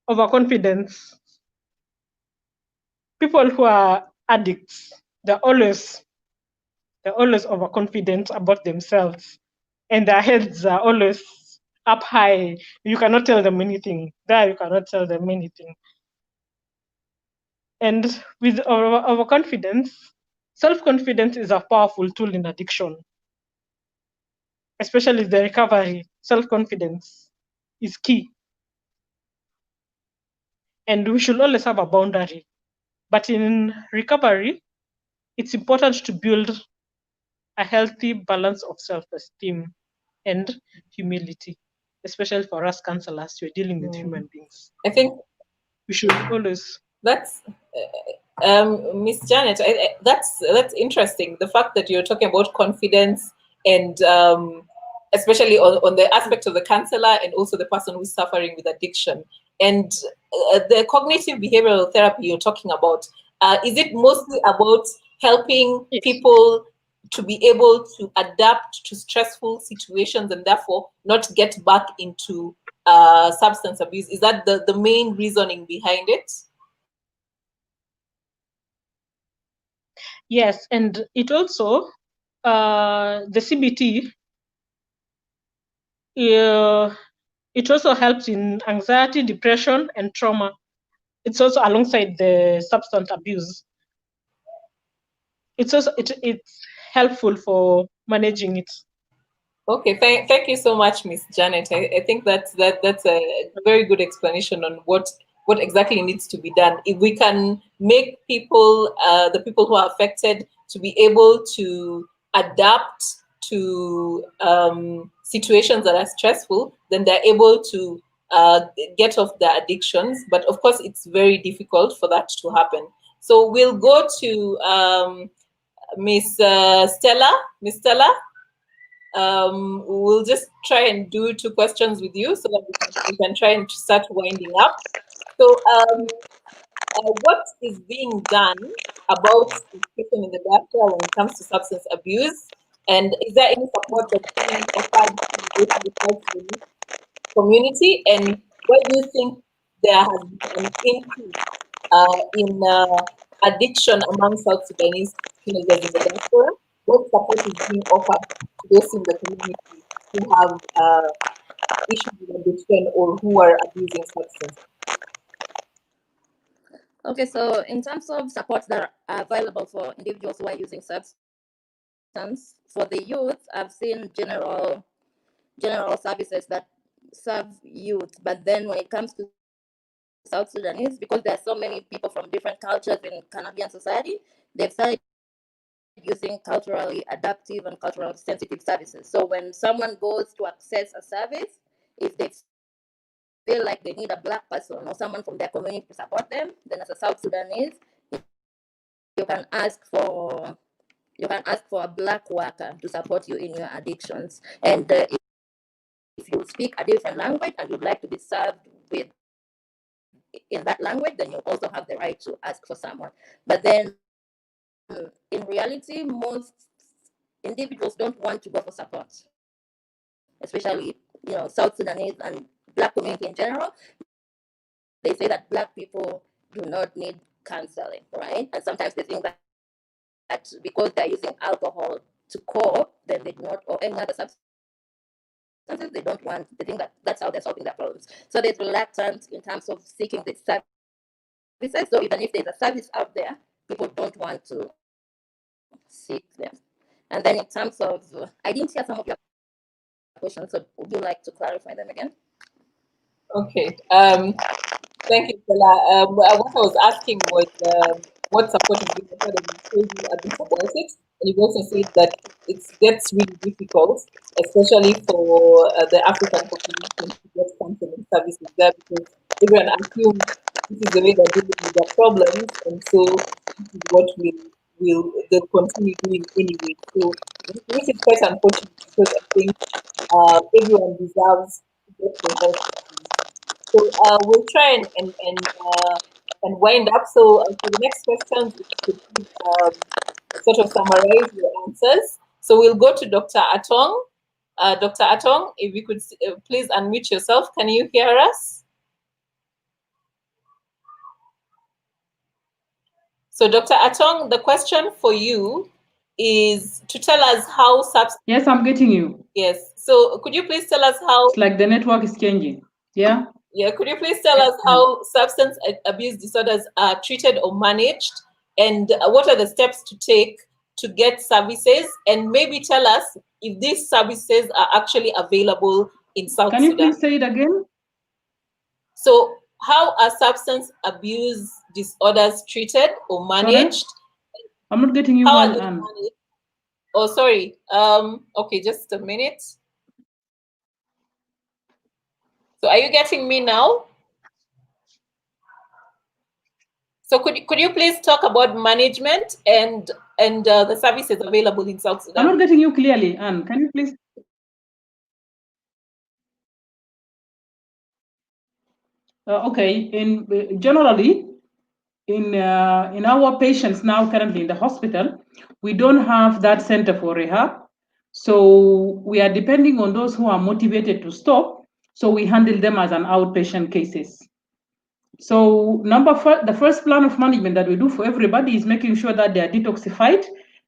overconfidence. People who are addicts, they're always overconfident about themselves, and their heads are always up high. You cannot tell them anything. You cannot tell them anything. And with overconfidence, self-confidence is a powerful tool in addiction, especially the recovery. Self-confidence is key. And we should always have a boundary. But in recovery, it's important to build a healthy balance of self-esteem and humility, especially for us counselors who are dealing with human beings. I think we should always. That's Miss Janet. That's interesting. The fact that you're talking about confidence and especially on the aspect of the counselor and also the person who's suffering with addiction and the cognitive behavioral therapy you're talking about. Is it mostly about helping people to be able to adapt to stressful situations and therefore not get back into substance abuse? Is that the main reasoning behind it? Yes, and it also, the CBT, it also helps in anxiety, depression, and trauma. It's also alongside the substance abuse. it's also it's helpful for managing it. Okay, thank you so much, Miss Janet. I think that's a very good explanation on what exactly needs to be done. If we can make people, the people who are affected, to be able to adapt to situations that are stressful, then they're able to get off their addictions. But of course, it's very difficult for that to happen. So we'll go to Miss Stella. Miss Stella. We'll just try and do 2 questions with you so that we can try and start winding up. So what is being done about education in the diaspora when it comes to substance abuse? And is there any support that's being offered to the community? And what do you think there has been an increase in addiction among South Sudanese teenagers in the diaspora? What support is being offered to those in the community who have issues with addiction or who are abusing substances? Okay, so in terms of supports that are available for individuals who are using substance, for the youth, I've seen general services that serve youth, but then when it comes to South Sudanese, because there are so many people from different cultures in Canadian society, they've started using culturally adaptive and culturally sensitive services. So when someone goes to access a service, if they feel like they need a Black person or someone from their community to support them, then as a South Sudanese, you can ask for a Black worker to support you in your addictions. And if you speak a different language and you'd like to be served with in that language, then you also have the right to ask for someone. But then in reality, most individuals don't want to go for support, especially South Sudanese and Black community in general. They say that Black people do not need counseling, right? And sometimes they think that because they're using alcohol to cope, then they do not, or any other substances, they don't want. They think that that's how they're solving their problems. So there's reluctance in terms of seeking the services. So even if there's a service out there, people don't want to seek them. And then in terms of, I didn't hear some of your questions, so would you like to clarify them again? Okay. Thank you, Stella. What I was asking was what support is being offered, and you told me a bit about it. And you've also said that it gets really difficult, especially for the African population to get counseling services there, because everyone assumes this is the way they're dealing with their problems, and so this is what they'll continue doing anyway. So this is quite unfortunate, because I think everyone deserves to get the help. So we'll try and wind up. So for the next questions, we could sort of summarize your answers. So we'll go to Dr. Atong. Dr. Atong, if you could please unmute yourself. Can you hear us? So Dr. Atong, the question for you is to tell us how substance. Yes, I'm getting you. Yes. So could you please tell us how? It's like the network is changing. Yeah. Yeah, could you please tell us how substance abuse disorders are treated or managed, and what are the steps to take to get services, and maybe tell us if these services are actually available in South Sudan. Can you please say it again? So how are substance abuse disorders treated or managed? I'm not getting you. How are they managed? Oh, sorry. Okay, just a minute. So are you getting me now? So could you please talk about management and the services available in South Sudan? I'm not getting you clearly, Anne. Can you please? Okay. Generally, in our patients now currently in the hospital, we don't have that center for rehab. So we are depending on those who are motivated to stop. So we handle them as an outpatient cases. So the first plan of management that we do for everybody is making sure that they are detoxified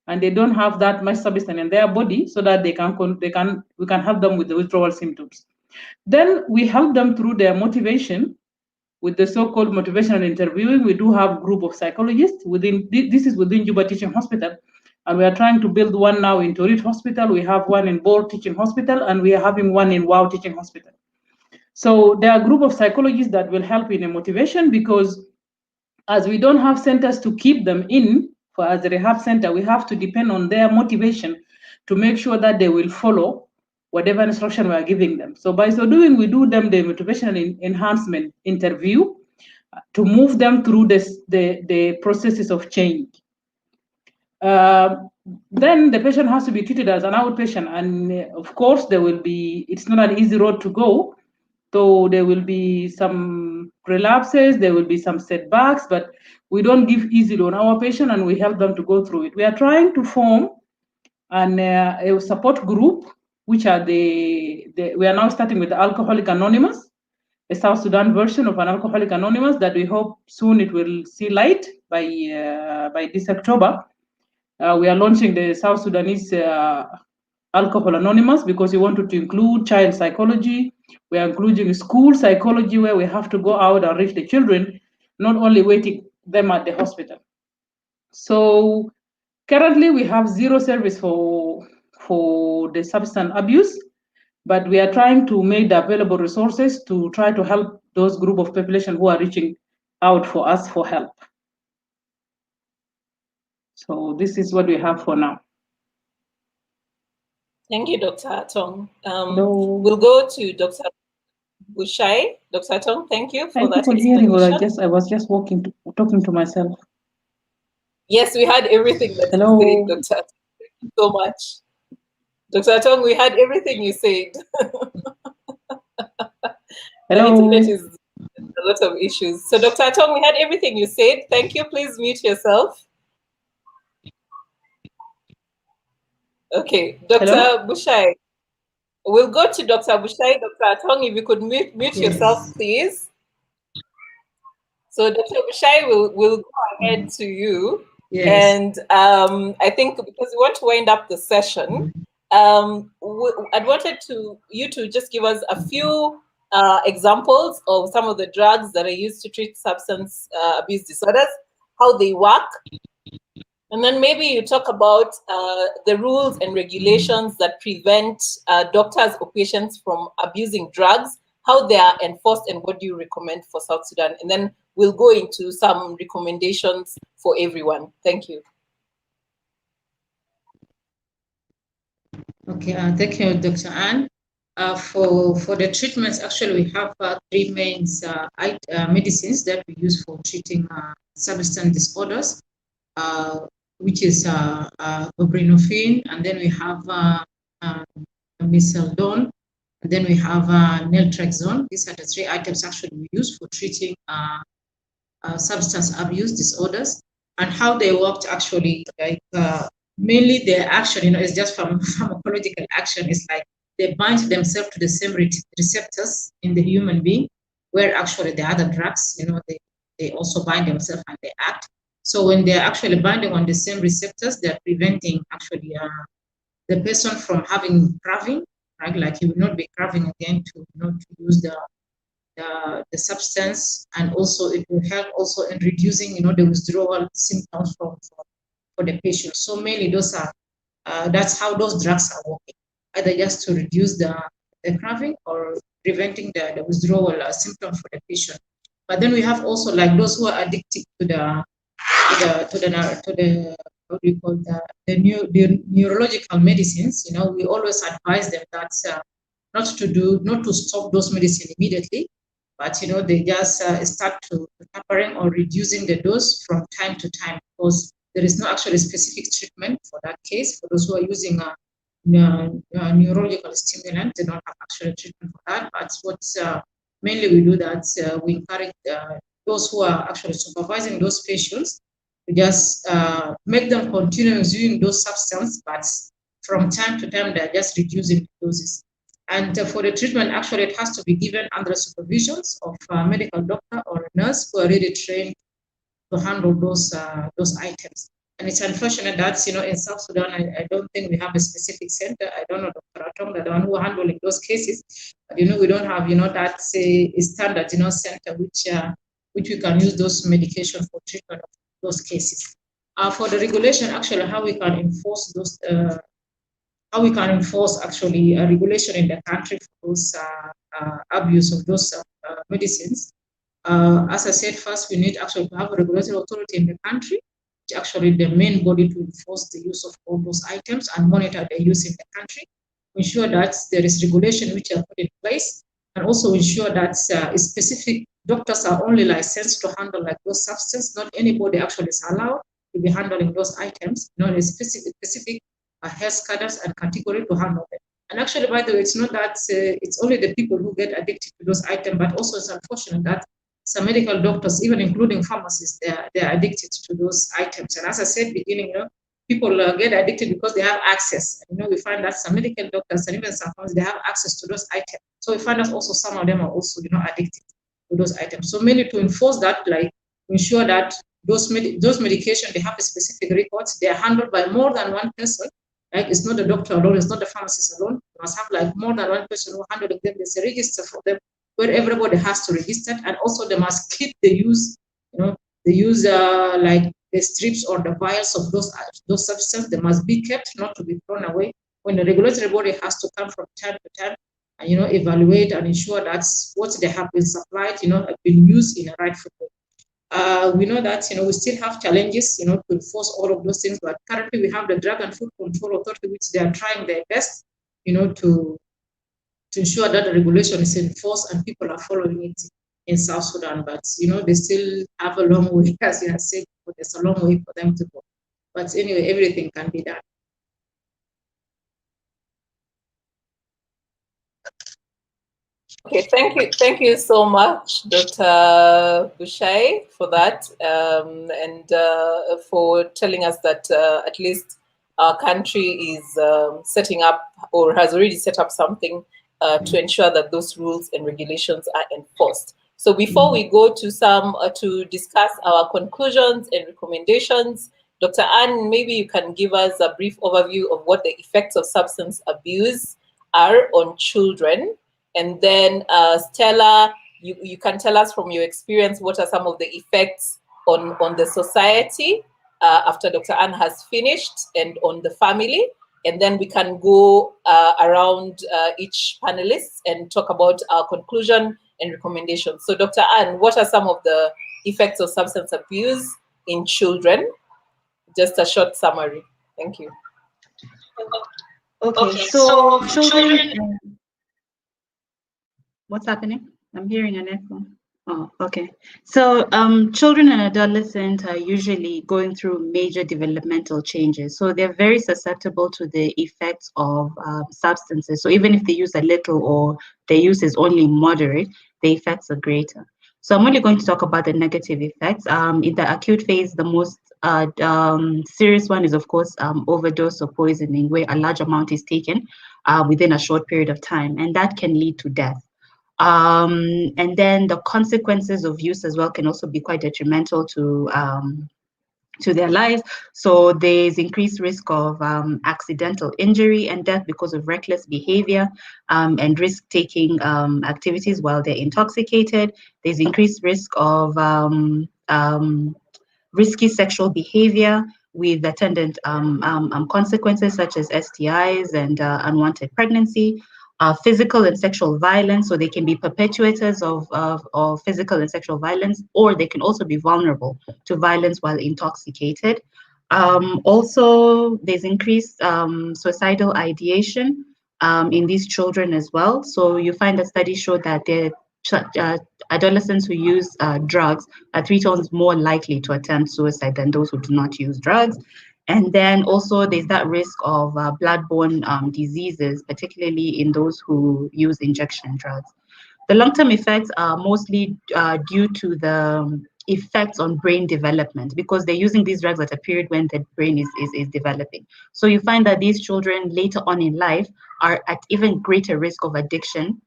and they don't have that much substance in their body, so that we can help them with the withdrawal symptoms. Then we help them through their motivation with the so-called motivational interviewing. We do have a group of psychologists this is within Juba Teaching Hospital. And we are trying to build one now in Torit Hospital. We have one in Bor Teaching Hospital, and we are having one in Wow Teaching Hospital. So there are a group of psychologists that will help in a motivation, because as we don't have centers to keep them in for as a rehab center, we have to depend on their motivation to make sure that they will follow whatever instruction we are giving them. So by so doing, we do them the motivational enhancement interview to move them through the processes of change. Then the patient has to be treated as an outpatient, and of course there will be, it's not an easy road to go. So there will be some relapses, there will be some setbacks, but we don't give easily on our patient, and we help them to go through it. We are trying to form a support group, which are we are now starting with the Alcoholic Anonymous, a South Sudan version of an Alcoholic Anonymous that we hope soon it will see light by this October. We are launching the South Sudanese Alcohol Anonymous because we wanted to include child psychology. We are including school psychology, where we have to go out and reach the children, not only waiting them at the hospital. So currently we have zero service for the substance abuse, but we are trying to make the available resources to try to help those group of population who are reaching out for us for help. So this is what we have for now. Thank you, Dr. Atong. We'll go to Dr. Bushai. Dr. Atong, thank you for that explanation. I was just talking to myself. Yes, we had everything that Hello. you said, Dr. Atong. Thank you so much. Dr. Atong, we had everything you said. Hello. The internet is a lot of issues. So Dr. Atong, we had everything you said. Thank you. Please mute yourself. Okay, Dr. Hello? Bushai. We'll go to Dr. Bushai. Dr. Atong, if you could mute yourself, please. So Dr. Bushai, we'll go ahead to you. Yes. And I think because we want to wind up the session, I'd wanted you to just give us a few examples of some of the drugs that are used to treat substance abuse disorders, how they work, and then maybe you talk about the rules and regulations that prevent doctors or patients from abusing drugs, how they are enforced, and what do you recommend for South Sudan? And then we'll go into some recommendations for everyone. Thank you. Okay, thank you, Dr. Anne. For the treatments, actually, we have three main medicines that we use for treating substance disorders, which is buprenorphine, and then we have mesalazine, and then we have naltrexone. These are the three items actually we use for treating substance abuse disorders. And how they worked actually, like mainly their action, is just from pharmacological action. It's like they bind themselves to the same receptors in the human being, where actually the other drugs, they also bind themselves and they act. So when they're actually binding on the same receptors, they're preventing actually the person from having craving, right? Like he will not be craving again to use the substance, and also it will help also in reducing the withdrawal symptoms for the patient. So mainly those are that's how those drugs are working, either just to reduce the craving or preventing the withdrawal symptom for the patient. But then we have also like those who are addicted to the what do you call the neurological medicines. We always advise them that not to stop those medicine immediately, but they just start to tapering or reducing the dose from time to time, because there is no actually specific treatment for that case. For those who are using a neurological stimulant, they don't have actual treatment for that. But what mainly we do that we encourage those who are actually supervising those patients to just make them continue using those substances, but from time to time they're just reducing the doses. And for the treatment, actually, it has to be given under supervisions of a medical doctor or a nurse who are really trained to handle those items. And it's unfortunate that in South Sudan, I don't think we have a specific center. I don't know, Dr. Atong, the one who are handling those cases, but we don't have that standard center which we can use those medications for treatment of those cases. For the regulation, actually, how we can enforce those, how we can enforce actually a regulation in the country for those abuse of those medicines. As I said, first we need actually to have a regulatory authority in the country, which actually the main body to enforce the use of all those items and monitor their use in the country, ensure that there is regulation which are put in place, and also ensure that specific doctors are only licensed to handle like those substances. Not anybody actually is allowed to be handling those items. A specific health cadres and category to handle them. And actually, by the way, it's not that it's only the people who get addicted to those items, but also it's unfortunate that some medical doctors, even including pharmacists, they're addicted to those items. And as I said beginning, people get addicted because they have access. And, we find that some medical doctors and even some pharmacists, they have access to those items. So we find that also some of them are also, addicted to those items. So mainly to enforce that, like ensure that those medications, they have a specific records, they are handled by more than one person. Like it's not the doctor alone, it's not the pharmacist alone. You must have like more than one person who handling them. There's a register for them where everybody has to register, and also they must keep the use, like the strips or the vials of those substances. They must be kept, not to be thrown away. When the regulatory body has to come from time to time and evaluate and ensure that what they have been supplied, have been used in a rightful way. We know that we still have challenges to enforce all of those things, but currently we have the Drug and Food Control Authority, which they are trying their best to ensure that the regulation is enforced and people are following it in South Sudan. But they still have a long way, as you have said, but there's a long way for them to go. But anyway, everything can be done. Okay, thank you so much, Dr. Bushai, for that, and for telling us that at least our country is setting up or has already set up something to ensure that those rules and regulations are enforced. So before we go to some to discuss our conclusions and recommendations, Dr. Anne, maybe you can give us a brief overview of what the effects of substance abuse are on children. And then Stella, you can tell us from your experience what are some of the effects on the society after Dr. Anne has finished, and on the family. And then we can go around each panelist and talk about our conclusion and recommendations. So Dr. Anne, what are some of the effects of substance abuse in children? Just a short summary. Thank you. Okay, so children... What's happening? I'm hearing an echo. Oh, okay. So children and adolescents are usually going through major developmental changes. So they're very susceptible to the effects of substances. So even if they use a little or their use is only moderate, the effects are greater. So I'm only going to talk about the negative effects. In the acute phase, the most serious one is, of course, overdose or poisoning, where a large amount is taken within a short period of time, and that can lead to death. And then the consequences of use as well can also be quite detrimental to their lives. So there's increased risk of accidental injury and death because of reckless behavior and risk-taking activities while they're intoxicated. There's increased risk of risky sexual behavior with attendant consequences such as STIs and unwanted pregnancy. Physical and sexual violence, so they can be perpetuators of physical and sexual violence, or they can also be vulnerable to violence while intoxicated. Also, there's increased suicidal ideation in these children as well. So you find that studies show that adolescents who use drugs are 3 times more likely to attempt suicide than those who do not use drugs. And then also there's that risk of blood-borne diseases, particularly in those who use injection drugs. The long-term effects are mostly due to the effects on brain development, because they're using these drugs at a period when the brain is developing. So you find that these children later on in life are at even greater risk of addiction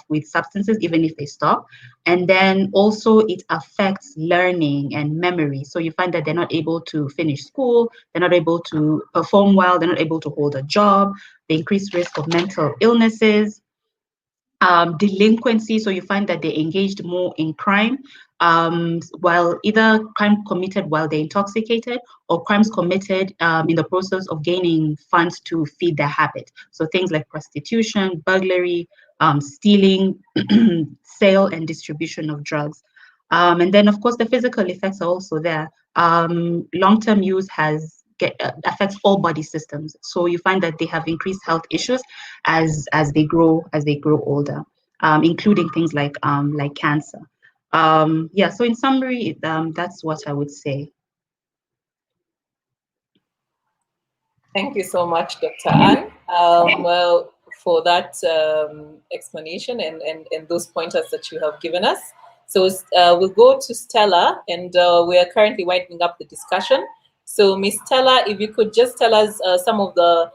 with substances, even if they stop. And then also it affects learning and memory. So you find that they're not able to finish school, they're not able to perform well, they're not able to hold a job, the increased risk of mental illnesses. Delinquency, so you find that they engaged more in crime, while either crime committed while they're intoxicated or crimes committed in the process of gaining funds to feed their habit. So things like prostitution, burglary, stealing, sale and distribution of drugs. And then, of course, the physical effects are also there. Long-term use affects all body systems. So you find that they have increased health issues as they grow older, including things like cancer. Yeah. So in summary, that's what I would say. Thank you so much, Dr. Anne. Well, for that explanation and those pointers that you have given us. So we'll go to Stella, and we are currently winding up the discussion. So Ms. Stella, if you could just tell us some of the,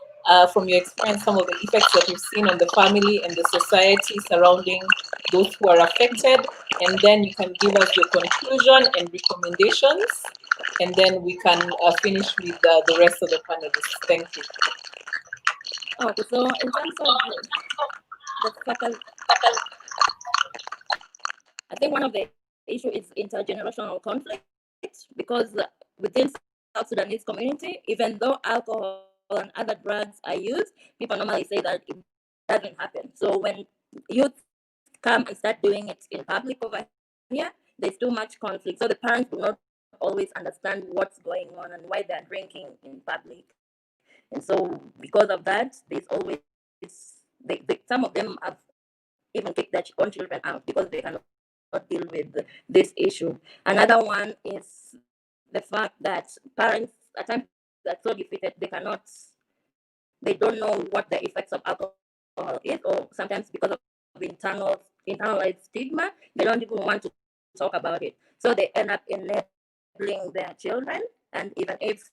from your experience, some of the effects that you've seen on the family and the society surrounding those who are affected, and then you can give us your conclusion and recommendations, and then we can finish with the rest of the panelists. Thank you. Okay, so in terms of the faculty, I think one of the issues is intergenerational conflict, because within South Sudanese community, even though alcohol and other drugs are used, people normally say that it doesn't happen. So when youth come and start doing it in public over here, there's too much conflict. So the parents do not always understand what's going on and why they're drinking in public. And so because of that, there's always, some of them have even kicked their own children out because they cannot deal with this issue. Another one is the fact that parents at times are so defeated, they don't know what the effects of alcohol is, or sometimes because of internalized stigma, they don't even want to talk about it. So they end up enabling their children, and even if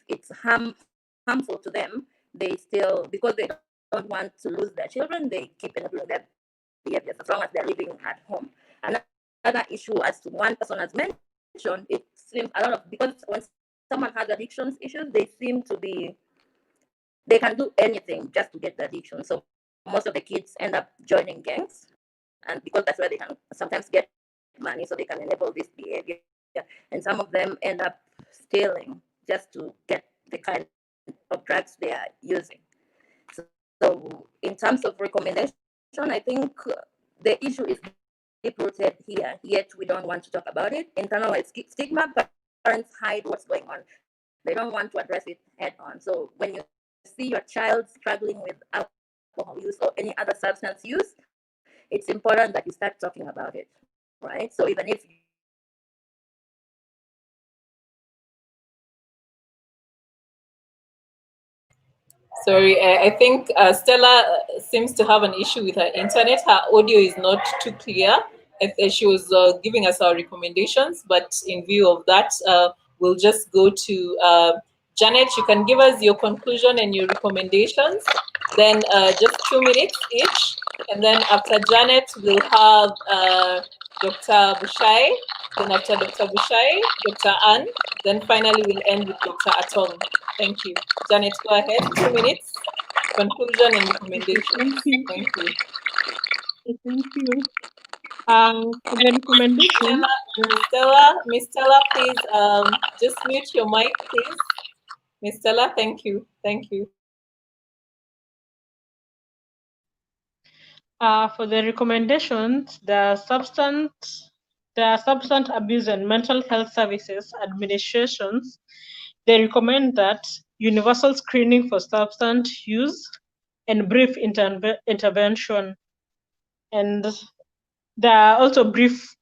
it's harmful to them, they still, because they don't want to lose their children, they keep enabling their behaviors as long as they're living at home. Another issue, as one person has mentioned, it seems a lot of, because when someone has addictions issues, they can do anything just to get the addiction. So most of the kids end up joining gangs, and because that's where they can sometimes get money, so they can enable this behavior. And some of them end up stealing just to get the kind of drugs they are using. So in terms of recommendation, I think the issue is deep-rooted here, yet we don't want to talk about it. Internalized stigma, parents hide what's going on. They don't want to address it head on. So when you see your child struggling with alcohol use or any other substance use, it's important that you start talking about it, right? So even if Sorry, I think Stella seems to have an issue with her internet. Her audio is not too clear. She was giving us our recommendations, but in view of that, we'll just go to Janet. You can give us your conclusion and your recommendations, then just 2 minutes each. And then after Janet, we'll have Dr. Bushai. Then after Dr. Bushai, Dr. Anne. Then finally, we'll end with Dr. Atong. Thank you. Janet, go ahead. 2 minutes. Conclusion and recommendation. Thank you. Thank you. Thank you. For the recommendation, Miss Stella, please just mute your mic, please. Miss Stella, thank you. Thank you. For the recommendations, the Substance Abuse and Mental Health Services Administrations, they recommend that universal screening for substance use and brief intervention. And there are also brief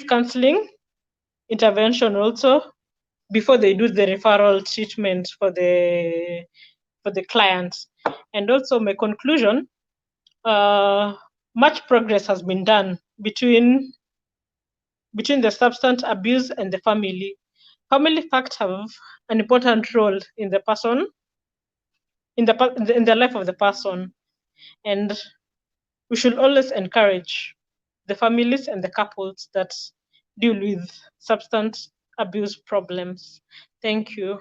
counseling intervention also before they do the referral treatment for the clients. And also my conclusion, much progress has been done between the substance abuse and the family. Family facts have an important role in the person, in the life of the person, and we should always encourage the families and the couples that deal with substance abuse problems. Thank you.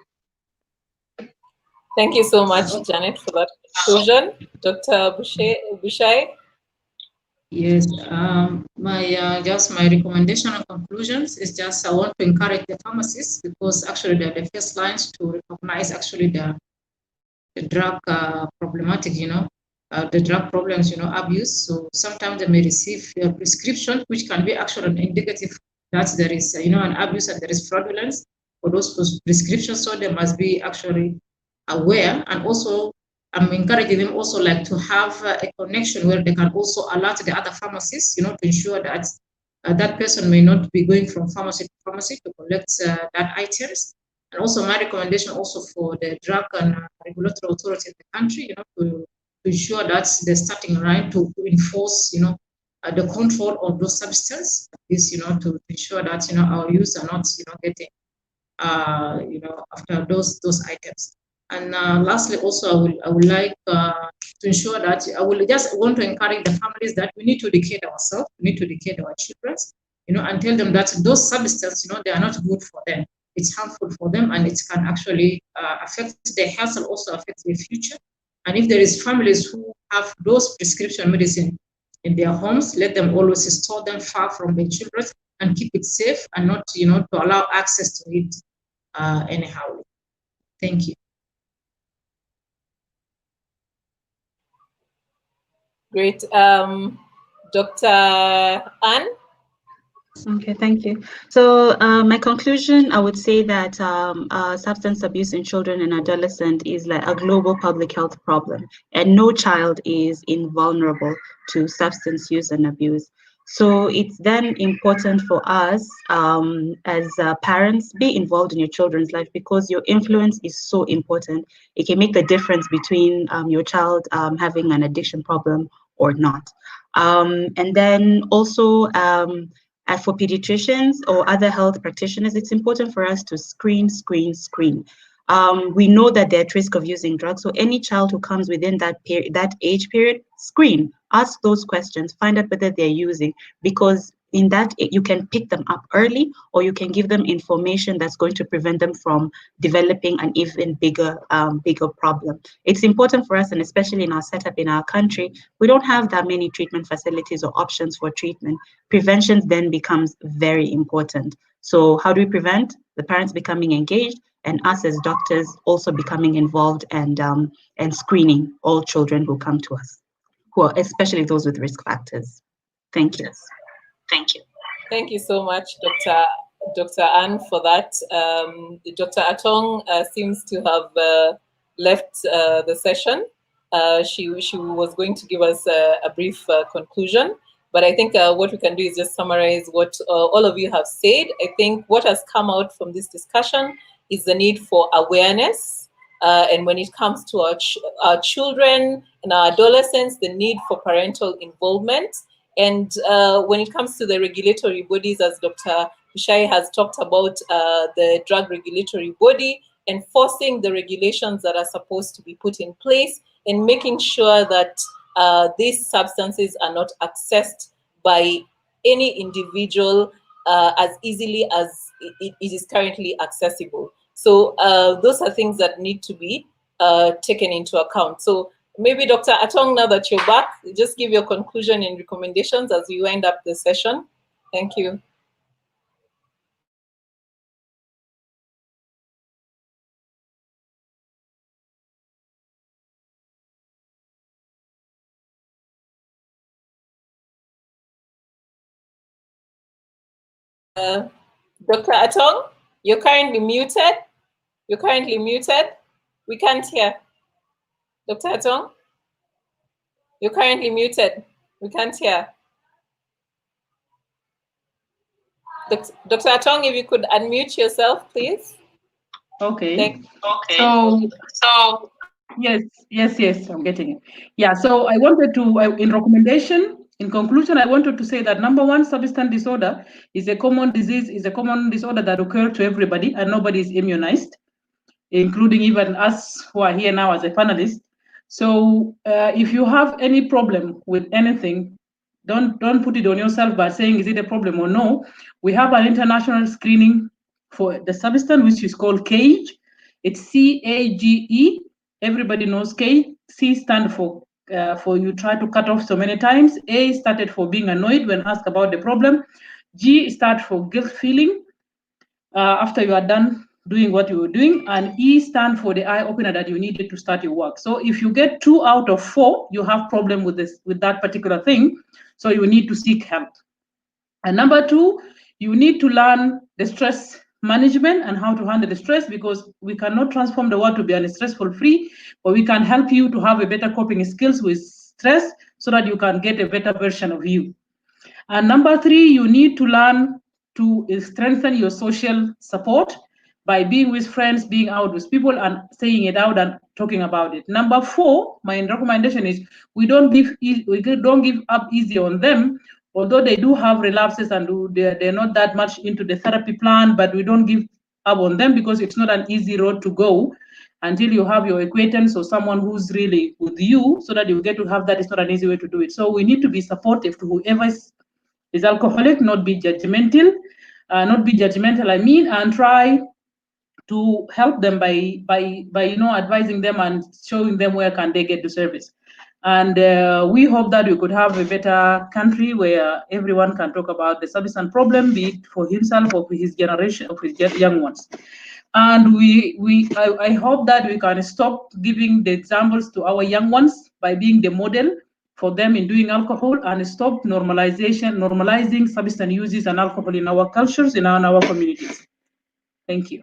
Thank you so much, Janet, for that conclusion, Dr. Bushai? Yes, just my recommendation and conclusions is just I want to encourage the pharmacists, because actually they're the first lines to recognize actually the drug problematic, the drug problems, abuse. So sometimes they may receive a prescription, which can be actually an indicative that there is, an abuse and there is fraudulence for those prescriptions. So they must be actually aware, and also I'm encouraging them also like to have a connection where they can also alert the other pharmacists, to ensure that that person may not be going from pharmacy to pharmacy to collect that items. And also my recommendation also for the drug and regulatory authority in the country, to ensure that they're starting right to enforce, the control of those substances, is, to ensure that, our youth are not, getting, after those items. And lastly, also, I would like to ensure that I will just want to encourage the families that we need to educate ourselves, we need to educate our children, and tell them that those substances, they are not good for them. It's harmful for them, and it can actually affect their health and also affect their future. And if there is families who have those prescription medicine in their homes, let them always store them far from their children and keep it safe, and not, to allow access to it anyhow. Thank you. Great. Dr. Anne? Okay, thank you. So my conclusion, I would say that substance abuse in children and adolescents is like a global public health problem, and no child is invulnerable to substance use and abuse. So it's then important for us as parents, be involved in your children's life, because your influence is so important. It can make the difference between your child having an addiction problem or not. And then also, for pediatricians or other health practitioners, it's important for us to screen. We know that they're at risk of using drugs. So any child who comes within that age period, screen, ask those questions, find out whether they're using, because in that you can pick them up early, or you can give them information that's going to prevent them from developing an even bigger problem. It's important for us, and especially in our setup in our country, we don't have that many treatment facilities or options for treatment. Prevention then becomes very important. So how do we prevent? The parents becoming engaged, and us as doctors also becoming involved and screening all children who come to us, especially those with risk factors. Thank you. Thank you. Thank you so much, Dr. Anne, for that. Dr. Atong seems to have left the session. She was going to give us a brief conclusion, but I think what we can do is just summarize what all of you have said. I think what has come out from this discussion is the need for awareness, and when it comes to our children and our adolescents, the need for parental involvement. And when it comes to the regulatory bodies, as Dr. Bushai has talked about, the drug regulatory body, enforcing the regulations that are supposed to be put in place, and making sure that these substances are not accessed by any individual as easily as it is currently accessible. So those are things that need to be taken into account. So maybe Dr. Atong, now that you're back, just give your conclusion and recommendations as we wind up the session. Thank you. Dr. Atong, you're currently muted. You're currently muted. We can't hear. Dr. Atong, you're currently muted. We can't hear. Dr. Atong, if you could unmute yourself, please. Okay. So yes, I'm getting it. Yeah, so I wanted to, in conclusion, I wanted to say that number one, substance disorder is a common disease, is a common disorder that occurs to everybody, and nobody is immunized, including even us who are here now as a panelist. So if you have any problem with anything, don't put it on yourself by saying, is it a problem or no? We have an international screening for the substance, which is called CAGE. It's CAGE, everybody knows K. C stand for you try to cut off so many times. A started for being annoyed when asked about the problem. G start for guilt feeling after you are done doing what you were doing, and E stand for the eye opener that you needed to start your work. So if you get 2 out of 4, you have problem with that particular thing. So you need to seek help. And number 2, you need to learn the stress management and how to handle the stress, because we cannot transform the world to be stressful free, but we can help you to have a better coping skills with stress so that you can get a better version of you. And number 3, you need to learn to strengthen your social support by being with friends, being out with people, and saying it out and talking about it. Number 4, my recommendation is we don't give up easy on them, although they do have relapses and they're not that much into the therapy plan, but we don't give up on them because it's not an easy road to go until you have your acquaintance or someone who's really with you, so that you get to have that. It's not an easy way to do it. So we need to be supportive to whoever is alcoholic, not be judgmental, and try to help them by advising them and showing them where can they get the service. And we hope that we could have a better country where everyone can talk about the substance problem, be it for himself or for his generation, of his young ones. And I hope that we can stop giving the examples to our young ones by being the model for them in doing alcohol, and stop normalizing substance uses and alcohol in our cultures, in our communities. Thank you.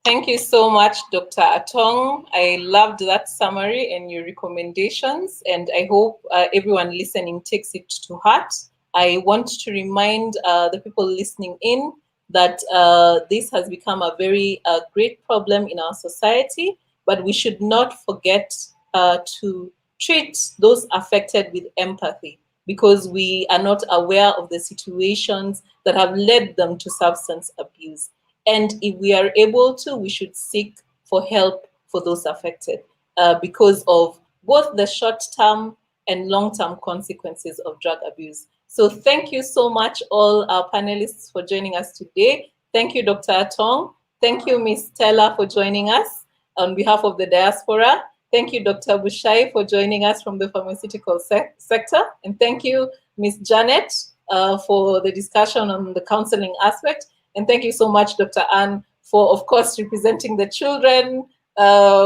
Thank you so much, Dr. Atong. I loved that summary and your recommendations, and I hope everyone listening takes it to heart. I want to remind the people listening in that this has become a very great problem in our society, but we should not forget to treat those affected with empathy, because we are not aware of the situations that have led them to substance abuse. And if we are able to, we should seek for help for those affected because of both the short-term and long-term consequences of drug abuse. So thank you so much, all our panelists, for joining us today. Thank you, Dr. Atong. Thank you, Ms. Stella, for joining us on behalf of the diaspora. Thank you, Dr. Bushai, for joining us from the pharmaceutical sector. And thank you, Ms. Janet, for the discussion on the counseling aspect. And thank you so much, Dr. Anne, for, of course, representing the children,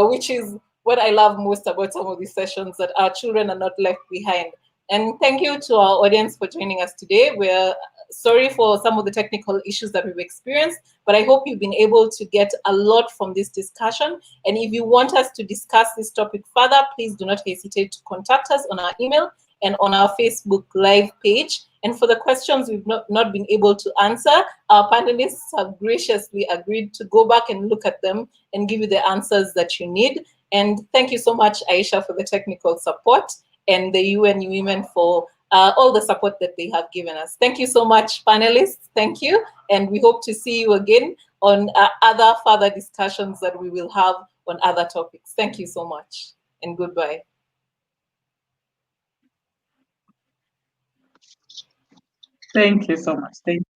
which is what I love most about some of these sessions, that our children are not left behind. And thank you to our audience for joining us today. We're sorry for some of the technical issues that we've experienced, but I hope you've been able to get a lot from this discussion. And if you want us to discuss this topic further, please do not hesitate to contact us on our email and on our Facebook Live page. And for the questions we've not been able to answer, our panelists have graciously agreed to go back and look at them and give you the answers that you need. And thank you so much, Aisha, for the technical support, and the UN Women for all the support that they have given us. Thank you so much, panelists. Thank you. And we hope to see you again on other further discussions that we will have on other topics. Thank you so much, and goodbye. Thank you so much. Thank you.